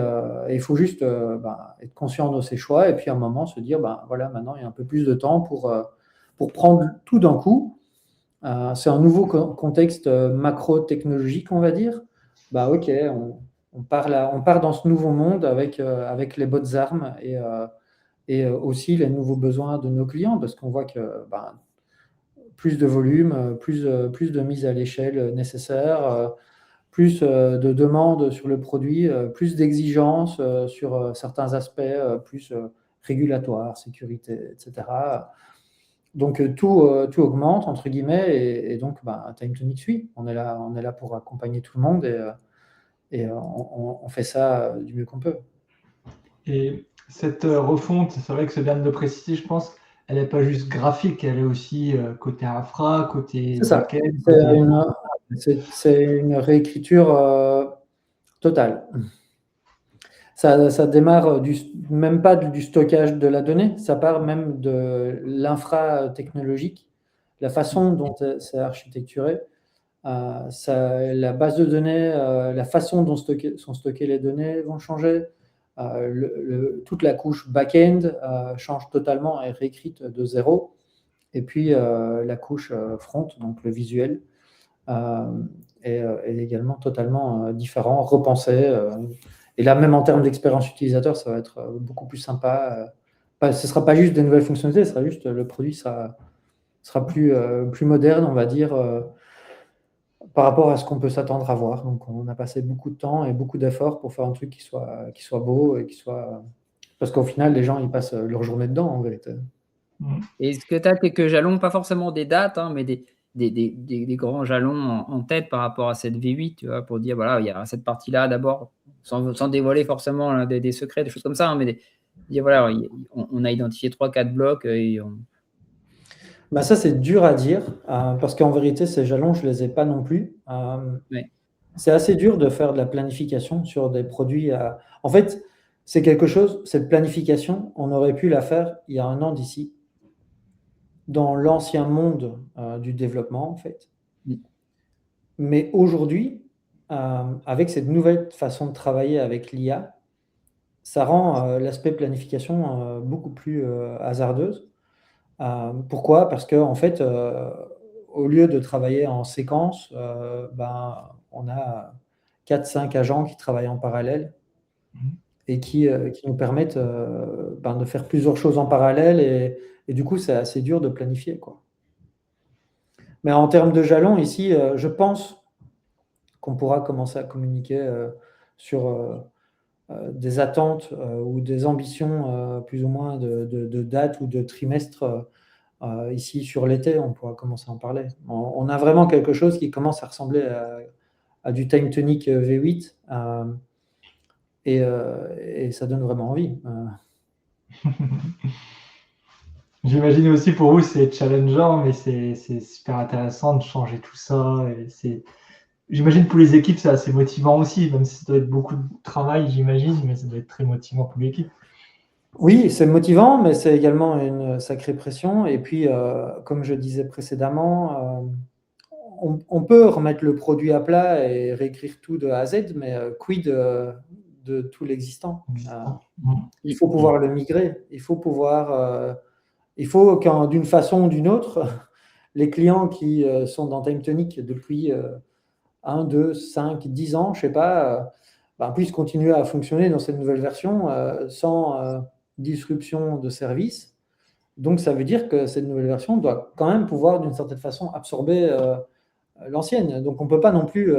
il faut juste être conscient de ses choix et puis à un moment se dire, voilà, maintenant, il y a un peu plus de temps pour prendre tout d'un coup. C'est un nouveau contexte macro-technologique, on va dire. OK, on part dans ce nouveau monde avec les bonnes armes et aussi les nouveaux besoins de nos clients, parce qu'on voit que plus de volume, plus de mise à l'échelle nécessaire, plus de demandes sur le produit, plus d'exigences sur certains aspects, plus régulatoires, sécurité, etc. Donc tout augmente, entre guillemets, et donc Time Tonic suit. On est là pour accompagner tout le monde et on fait ça du mieux qu'on peut. Et cette refonte, c'est vrai que c'est bien de le préciser, je pense, elle n'est pas juste graphique, elle est aussi côté infra, côté back-end. C'est une réécriture totale. Ça démarre même pas du stockage de la donnée, ça part même de l'infra technologique, la façon dont c'est architecturé. La base de données, la façon dont sont stockées les données vont changer. Toute la couche back-end change totalement et est réécrite de zéro. Et puis la couche front, donc le visuel, est également totalement différent, repensé. Et là, même en termes d'expérience utilisateur, ça va être beaucoup plus sympa. Ce ne sera pas juste des nouvelles fonctionnalités, ce sera juste le produit sera plus moderne, on va dire, par rapport à ce qu'on peut s'attendre à voir. Donc, on a passé beaucoup de temps et beaucoup d'efforts pour faire un truc qui soit beau et qui soit... Parce qu'au final, les gens, ils passent leur journée dedans, en vérité. Est-ce que tu as quelques jalons, pas forcément des dates, mais des grands jalons en tête par rapport à cette V8, tu vois, pour dire, voilà, il y a cette partie-là d'abord, sans dévoiler forcément des secrets, des choses comme ça, mais voilà, on a identifié 3-4 blocs et ça, c'est dur à dire, parce qu'en vérité, ces jalons, je ne les ai pas non plus. Ouais. C'est assez dur de faire de la planification sur des produits. En fait, c'est quelque chose, cette planification, on aurait pu la faire il y a 1 an d'ici, dans l'ancien monde du développement, en fait. Mais aujourd'hui, avec cette nouvelle façon de travailler avec l'IA, ça rend l'aspect planification beaucoup plus hasardeuse. Pourquoi? Parce qu'en fait, au lieu de travailler en séquence, on a 4-5 agents qui travaillent en parallèle et qui nous permettent de faire plusieurs choses en parallèle et du coup, c'est assez dur de planifier, quoi. Mais en termes de jalons, ici, je pense qu'on pourra commencer à communiquer sur des attentes ou des ambitions plus ou moins de dates ou de trimestres. Ici, sur l'été, on pourra commencer à en parler. On a vraiment quelque chose qui commence à ressembler à du Time Tonic V8 et ça donne vraiment envie. J'imagine aussi pour vous, c'est challengeant, mais c'est super intéressant de changer tout ça. J'imagine pour les équipes, c'est assez motivant aussi, même si ça doit être beaucoup de travail, j'imagine, mais ça doit être très motivant pour l'équipe. Oui, c'est motivant, mais c'est également une sacrée pression. Et puis, comme je disais précédemment, on peut remettre le produit à plat et réécrire tout de A à Z, mais quid de tout l'existant? Il faut pouvoir le migrer. Il faut d'une façon ou d'une autre, les clients qui sont dans Time Tonic depuis 1, 2, 5, 10 ans, je ne sais pas, puissent continuer à fonctionner dans cette nouvelle version sans disruption de service. Donc, ça veut dire que cette nouvelle version doit quand même pouvoir, d'une certaine façon, absorber l'ancienne. Donc, on ne peut pas non plus...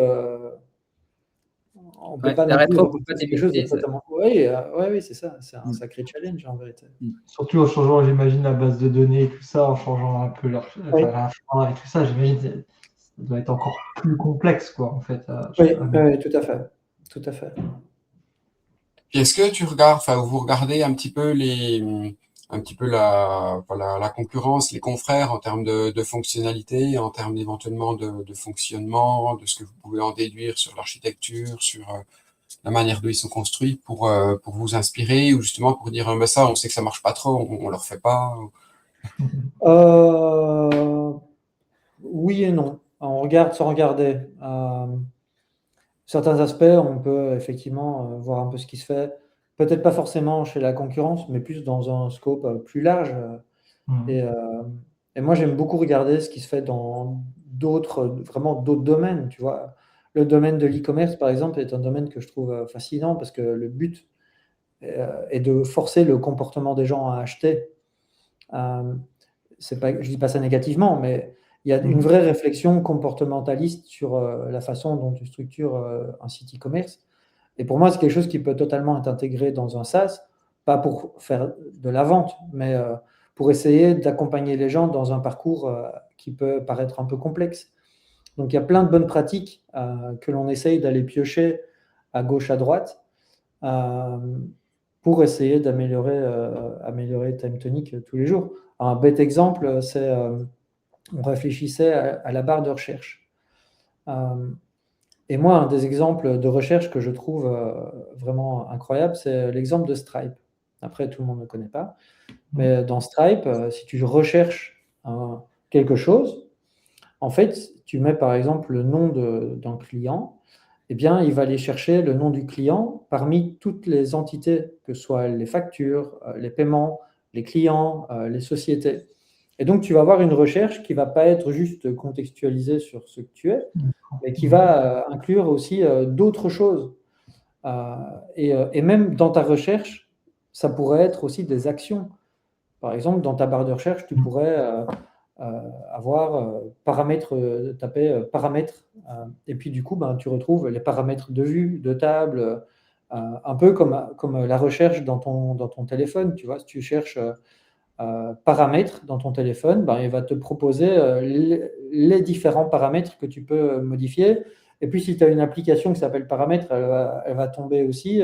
on peut pas quelque chose de totalement... Oui, c'est ça. C'est un sacré challenge, en vérité. Surtout en changeant, j'imagine, la base de données et tout ça, en changeant un peu la fin et tout ça, j'imagine que ça doit être encore plus complexe, quoi, en fait. Oui, tout à fait. Tout à fait. Est-ce que tu regardes, vous regardez un petit peu la concurrence, les confrères en termes de fonctionnalité, en termes éventuellement de fonctionnement, de ce que vous pouvez en déduire sur l'architecture, sur la manière dont ils sont construits pour vous inspirer, ou justement pour dire mais ça, on sait que ça marche pas trop, on le refait pas. Oui et non. On regarde sans regarder. Certains aspects, on peut effectivement voir un peu ce qui se fait. Peut-être pas forcément chez la concurrence, mais plus dans un scope plus large. Et moi, j'aime beaucoup regarder ce qui se fait dans vraiment d'autres domaines, tu vois. Le domaine de l'e-commerce, par exemple, est un domaine que je trouve fascinant parce que le but est de forcer le comportement des gens à acheter. Je ne dis pas ça négativement, mais il y a une vraie réflexion comportementaliste sur la façon dont tu structures un site e-commerce. Et pour moi, c'est quelque chose qui peut totalement être intégré dans un SaaS, pas pour faire de la vente, mais pour essayer d'accompagner les gens dans un parcours qui peut paraître un peu complexe. Donc, il y a plein de bonnes pratiques que l'on essaye d'aller piocher à gauche, à droite, pour essayer d'améliorer TimeTonic tous les jours. Un bête exemple, c'est on réfléchissait à la barre de recherche. Et moi, un des exemples de recherche que je trouve vraiment incroyable, c'est l'exemple de Stripe. Après, tout le monde ne connaît pas. Mais dans Stripe, si tu recherches quelque chose, en fait, tu mets par exemple le nom d'un client, eh bien, il va aller chercher le nom du client parmi toutes les entités, que ce soit les factures, les paiements, les clients, les sociétés. Et donc, tu vas avoir une recherche qui ne va pas être juste contextualisée sur ce que tu es, mais qui va inclure aussi d'autres choses. Et même dans ta recherche, ça pourrait être aussi des actions. Par exemple, dans ta barre de recherche, tu pourrais avoir taper paramètres, et puis du coup, tu retrouves les paramètres de vue, de table, un peu comme la recherche dans ton téléphone. Tu vois, si tu cherches paramètres dans ton téléphone, il va te proposer les différents paramètres que tu peux modifier. Et puis, si tu as une application qui s'appelle paramètres, elle va tomber aussi.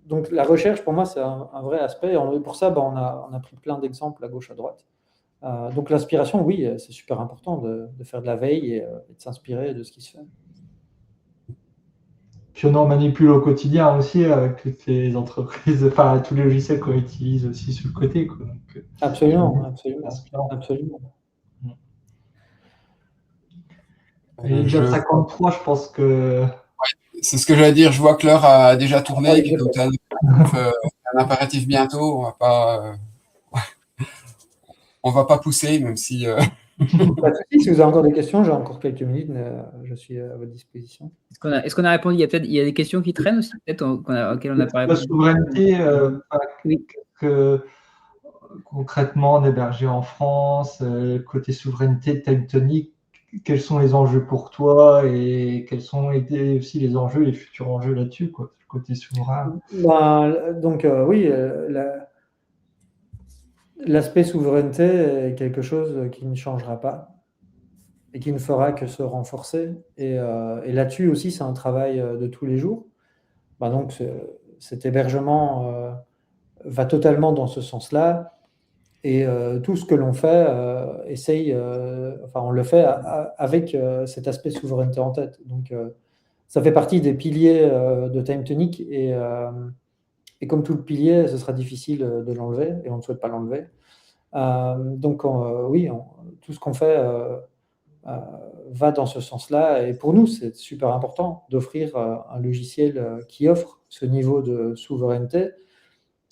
Donc, la recherche, pour moi, c'est un vrai aspect. Et pour ça, on a pris plein d'exemples à gauche, à droite. Donc, l'inspiration, oui, c'est super important de faire de la veille et de s'inspirer de ce qui se fait. Puis on en manipule au quotidien aussi avec toutes les entreprises, enfin tous les logiciels qu'on utilise aussi sur le côté, quoi. Donc, absolument. Et déjà 53, je pense que... C'est ce que j'allais dire, je vois que l'heure a déjà tourné, et puis comme tu as un impératif bientôt, on va pas pousser, même si... Pas de souci, si vous avez encore des questions, j'ai encore quelques minutes, je suis à votre disposition. Est-ce qu'on a répondu? Il y a des questions qui traînent aussi, peut-être, auxquelles on n'a pas répondu. La souveraineté, concrètement, on est hébergé en France, côté souveraineté de TimeTonic, quels sont les enjeux pour toi et quels sont aussi les enjeux, les futurs enjeux là-dessus, quoi, côté souverain? Donc, oui, l'aspect souveraineté est quelque chose qui ne changera pas et qui ne fera que se renforcer. Et là-dessus aussi, c'est un travail de tous les jours. Donc, cet hébergement va totalement dans ce sens-là. Et tout ce que l'on fait, on le fait avec cet aspect souveraineté en tête. Donc, ça fait partie des piliers de TimeTonic. Et comme tout le pilier, ce sera difficile de l'enlever et on ne souhaite pas l'enlever. Donc, oui, tout ce qu'on fait va dans ce sens-là. Et pour nous, c'est super important d'offrir un logiciel qui offre ce niveau de souveraineté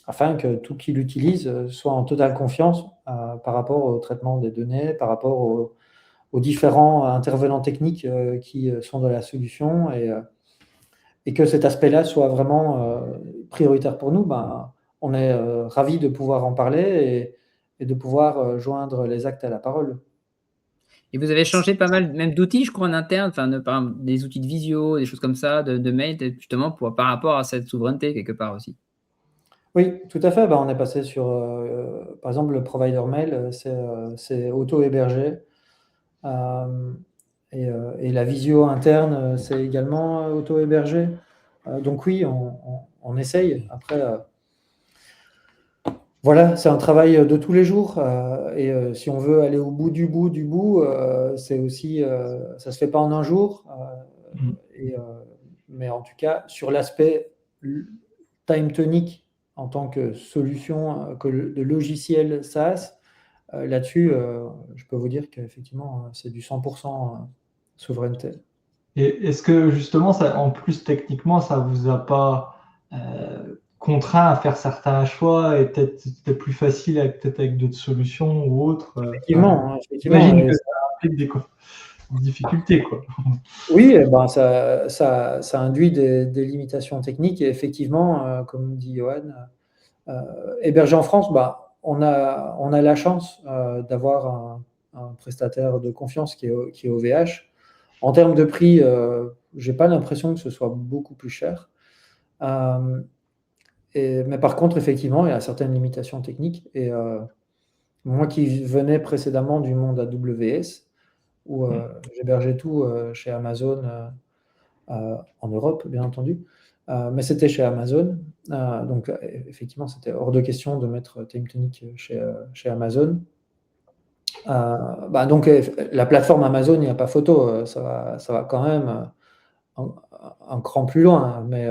afin que tout qui l'utilise soit en totale confiance par rapport au traitement des données, par rapport aux différents intervenants techniques qui sont dans la solution et que cet aspect-là soit vraiment prioritaire pour nous. On est ravis de pouvoir en parler et de pouvoir joindre les actes à la parole. Et vous avez changé pas mal, même d'outils, je crois, en interne, par exemple, des outils de visio, des choses comme ça, de mail, justement, par rapport à cette souveraineté, quelque part aussi. Oui, tout à fait. On est passé sur, par exemple, le provider mail, c'est auto-hébergé. Et la visio interne, c'est également auto-hébergé. Donc oui, on essaye. Après, voilà, c'est un travail de tous les jours. Et si on veut aller au bout du bout, c'est aussi, ça se fait pas en un jour. mais en tout cas, sur l'aspect TimeTonic en tant que solution de logiciel SaaS, là-dessus, je peux vous dire qu'effectivement, c'est du 100% souveraineté. Et est-ce que justement, ça, en plus techniquement, ça vous a pas contraint à faire certains choix et peut-être c'était plus facile peut-être avec d'autres solutions ou autres Effectivement, j'imagine que ça implique des difficultés, quoi. Oui, ben ça induit des limitations techniques et effectivement, comme dit Johan, hébergé en France, on a la chance d'avoir un prestataire de confiance qui est OVH. En termes de prix, je n'ai pas l'impression que ce soit beaucoup plus cher. Mais par contre, effectivement, il y a certaines limitations techniques. Et moi qui venais précédemment du monde AWS, où j'hébergeais tout chez Amazon en Europe, bien entendu. Mais c'était chez Amazon. Donc, effectivement, c'était hors de question de mettre TimeTonic chez Amazon. Donc, la plateforme Amazon, il n'y a pas photo. Ça va quand même un cran plus loin. Mais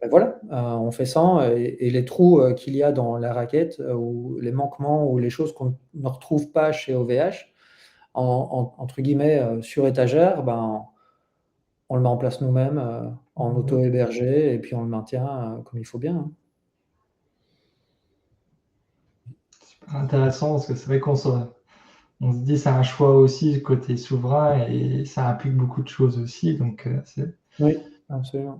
voilà, on fait sans. Et les trous qu'il y a dans la raquette, ou les manquements, ou les choses qu'on ne retrouve pas chez OVH, entre guillemets, sur étagère, on le met en place nous-mêmes en auto-hébergé et puis on le maintient comme il faut bien. Super intéressant parce que c'est vrai qu'on se dit c'est un choix aussi côté souverain et ça implique beaucoup de choses aussi. Donc oui, absolument.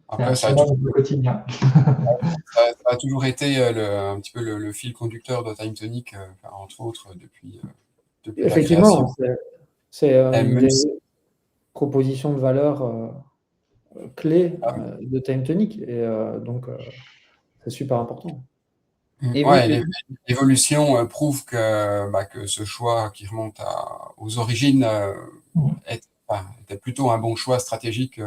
Après, ça le quotidien. Ça a toujours été un petit peu le fil conducteur de TimeTonic, entre autres, depuis effectivement, c'est une des si... propositions de valeur clés de TimeTonic. Et donc, c'est super important. L'évolution prouve que ce choix qui remonte aux origines était plutôt un bon choix stratégique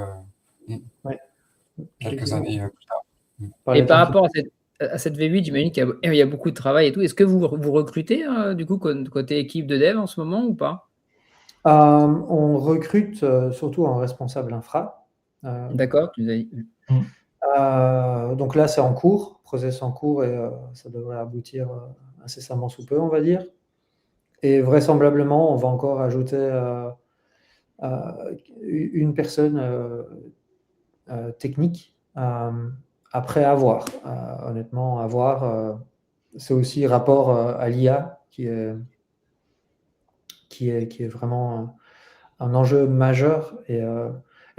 quelques années plus tard. Et par rapport à cette V8, j'imagine qu'il y a beaucoup de travail et tout. Est-ce que vous recrutez du coup côté équipe de dev en ce moment ou pas? On recrute surtout en responsable infra. D'accord, tu nous as dit. Donc là, c'est en cours, process en cours, et ça devrait aboutir incessamment sous peu, on va dire. Et vraisemblablement, on va encore ajouter une personne technique après avoir. Honnêtement, avoir, c'est aussi rapport à l'IA qui est vraiment un enjeu majeur. Et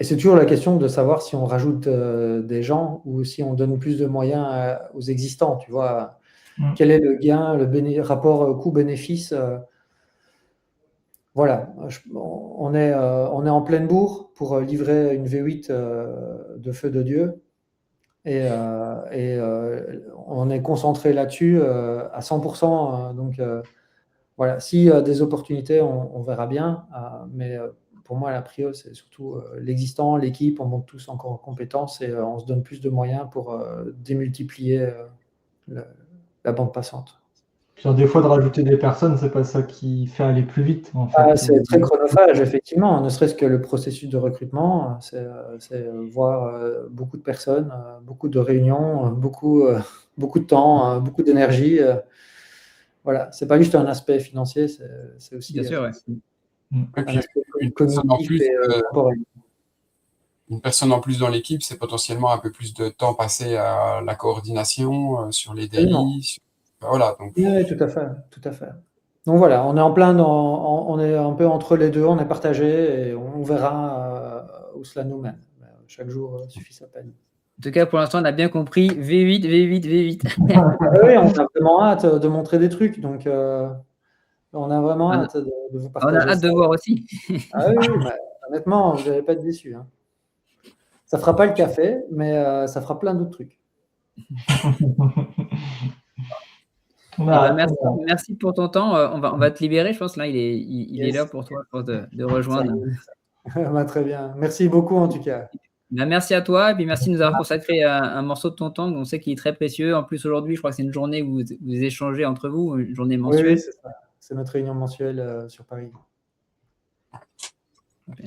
c'est toujours la question de savoir si on rajoute des gens ou si on donne plus de moyens aux existants. Tu vois, quel est le gain, rapport coût-bénéfice voilà, on est en pleine bourre pour livrer une V8 de feu de Dieu. Et on est concentré là-dessus à 100%. Donc, voilà, s'il y a des opportunités, on verra bien. Mais pour moi, la prio, c'est surtout l'existant, l'équipe. On monte tous encore en compétences et on se donne plus de moyens pour démultiplier la bande passante. Puis, des fois, de rajouter des personnes, c'est pas ça qui fait aller plus vite. En fait. C'est très chronophage, effectivement. Ne serait-ce que le processus de recrutement, c'est voir beaucoup de personnes, beaucoup de réunions, beaucoup de temps, beaucoup d'énergie. Voilà, c'est pas juste un aspect financier, c'est aussi bien sûr, un aspect cognitif et temporel. Une personne en plus dans l'équipe, c'est potentiellement un peu plus de temps passé à la coordination, sur les daily. Voilà, donc... Oui, tout à fait, tout à fait. Donc voilà, on est on est un peu entre les deux, on est partagé et on verra où cela nous mène. Chaque jour suffit sa peine. En tout cas, pour l'instant, on a bien compris V8, V8, V8. Oui, on a vraiment hâte de montrer des trucs, donc on a vraiment hâte de vous partager. On a hâte de voir aussi. Ah oui, honnêtement, vous n'allez pas être déçus. Hein. Ça ne fera pas le café, mais ça fera plein d'autres trucs. Merci pour ton temps. On va te libérer, je pense. Là, il est là pour toi, je pense, de rejoindre. Très bien. Merci beaucoup, en tout cas. Merci à toi. Et puis, merci de nous avoir consacré un morceau de ton temps. On sait qu'il est très précieux. En plus, aujourd'hui, je crois que c'est une journée où vous échangez entre vous, une journée mensuelle. Oui, c'est ça. C'est notre réunion mensuelle sur Paris.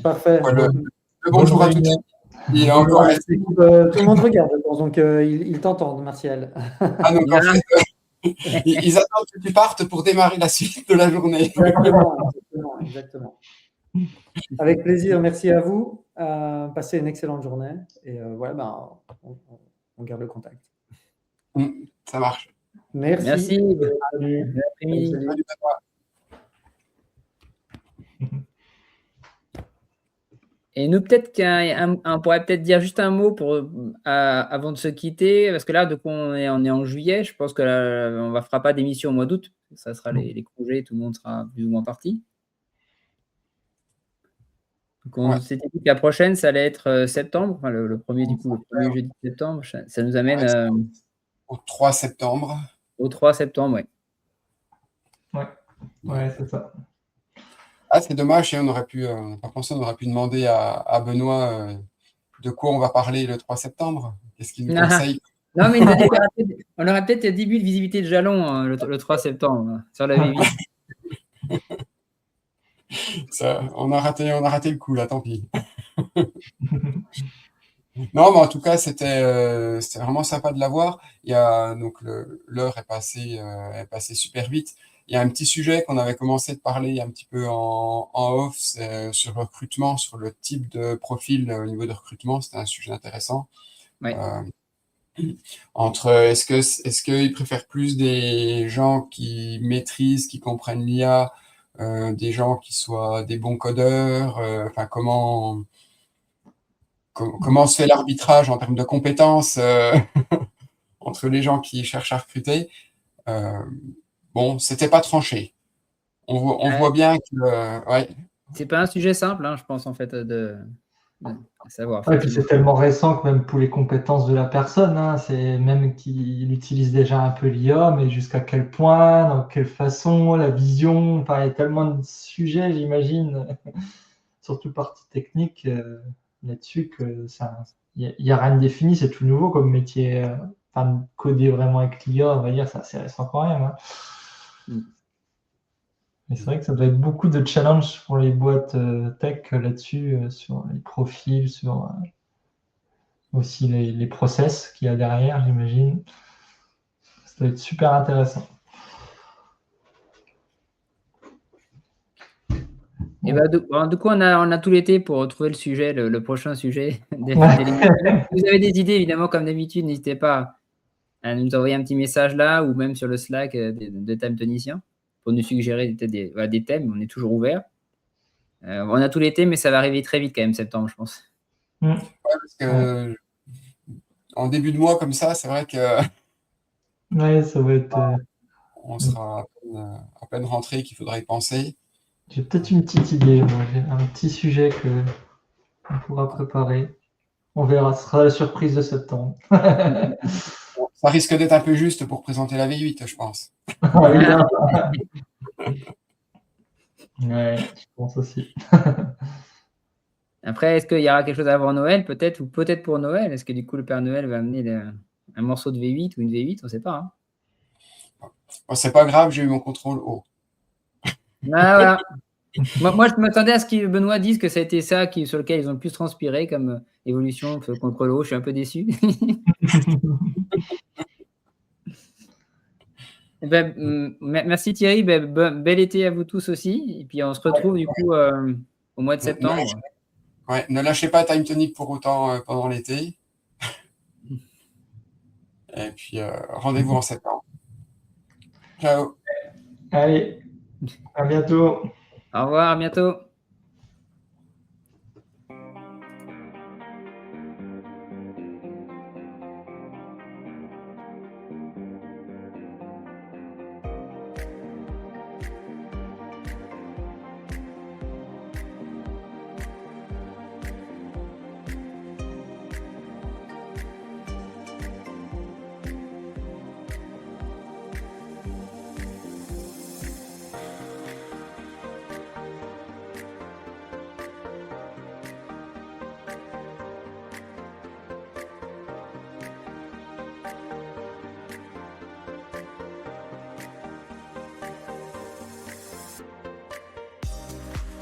Parfait. Bonjour à tous. Il est encore resté. Tout le monde regarde, je pense, donc ils t'entendent, Martial. Ah, donc en fait, ils attendent que tu partes pour démarrer la suite de la journée. Exactement. Avec plaisir, merci à vous. Passez une excellente journée. Et voilà, on garde le contact. Ça marche. Merci. Merci. Salut. Bon après-midi. Salut. Salut, Benoît. Et nous, peut-être on pourrait peut-être dire juste un mot avant de se quitter, parce que là, donc on est en juillet, je pense que là, on ne fera pas d'émission au mois d'août, ça sera les congés, tout le monde sera plus ou moins parti. Donc on s'était dit que la prochaine, ça allait être septembre, enfin, le premier du coup, le premier jeudi de septembre, ça nous amène Au 3 septembre. au 3 septembre, ouais. Ouais, c'est ça. Ah, c'est dommage, on n'a pas pensé, on aurait pu demander à Benoît de quoi on va parler le 3 septembre. Qu'est-ce qu'il nous conseille? Non, mais il nous a dit qu'on aurait peut-être 10 buts de visibilité de jalon hein, le 3 septembre sur la V8. On a raté le coup, là, tant pis. Non, mais en tout cas, c'était vraiment sympa de l'avoir. Donc l'heure est passée super vite. Il y a un petit sujet qu'on avait commencé de parler un petit peu en off, c'est sur le recrutement, sur le type de profil au niveau de recrutement. C'était un sujet intéressant. Ouais. Est-ce qu'ils préfèrent plus des gens qui maîtrisent, qui comprennent l'IA, des gens qui soient des bons codeurs, enfin comment se fait l'arbitrage en termes de compétences entre les gens qui cherchent à recruter. Bon, c'était pas tranché. On voit bien que ouais. C'est pas un sujet simple, hein, je pense, en fait, de savoir. Ouais, et puis c'est tellement récent que même pour les compétences de la personne, hein, c'est même qu'il utilise déjà un peu l'IA, mais jusqu'à quel point, dans quelle façon, la vision, enfin, il y a tellement de sujets, j'imagine, surtout partie technique là-dessus, que il n'y a rien de défini, c'est tout nouveau comme métier. Enfin, coder vraiment avec l'IA, on va dire, c'est récent quand même. Hein. Mais c'est vrai que ça doit être beaucoup de challenges pour les boîtes tech là-dessus, sur les profils, sur aussi les process qu'il y a derrière, j'imagine. Ça doit être super intéressant. Et du coup, on a tout l'été pour retrouver le sujet, le prochain sujet. Si vous avez des idées, évidemment, comme d'habitude, n'hésitez pas à nous envoyer un petit message là ou même sur le Slack de Time Tonicien pour nous suggérer des thèmes. On est toujours ouvert. On a tout l'été, mais ça va arriver très vite quand même, septembre, je pense. Ouais, parce que en début de mois comme ça, c'est vrai que ouais, ça va être. On sera à peine rentré qu'il faudra y penser. J'ai peut-être une petite idée, moi. J'ai un petit sujet qu'on pourra préparer. On verra, ce sera la surprise de septembre. Bon, ça risque d'être un peu juste pour présenter la V8, je pense. Ouais, je pense aussi. Après, est-ce qu'il y aura quelque chose avant Noël, peut-être, ou peut-être pour Noël? Est-ce que du coup, le Père Noël va amener un morceau de V8 ou une V8? On ne sait pas. Hein. Bon, c'est pas grave, j'ai eu mon contrôle haut. Ah, voilà. moi, je m'attendais à ce que Benoît dise que ça a été ça sur lequel ils ont le plus transpiré comme évolution contre le haut. Je suis un peu déçu. Merci Thierry. Bel été à vous tous aussi. Et puis, on se retrouve du coup au mois de septembre. Ne lâchez pas Time Tonic pour autant pendant l'été. Et puis, rendez-vous en septembre. Ciao. Allez, à bientôt. Au revoir, à bientôt.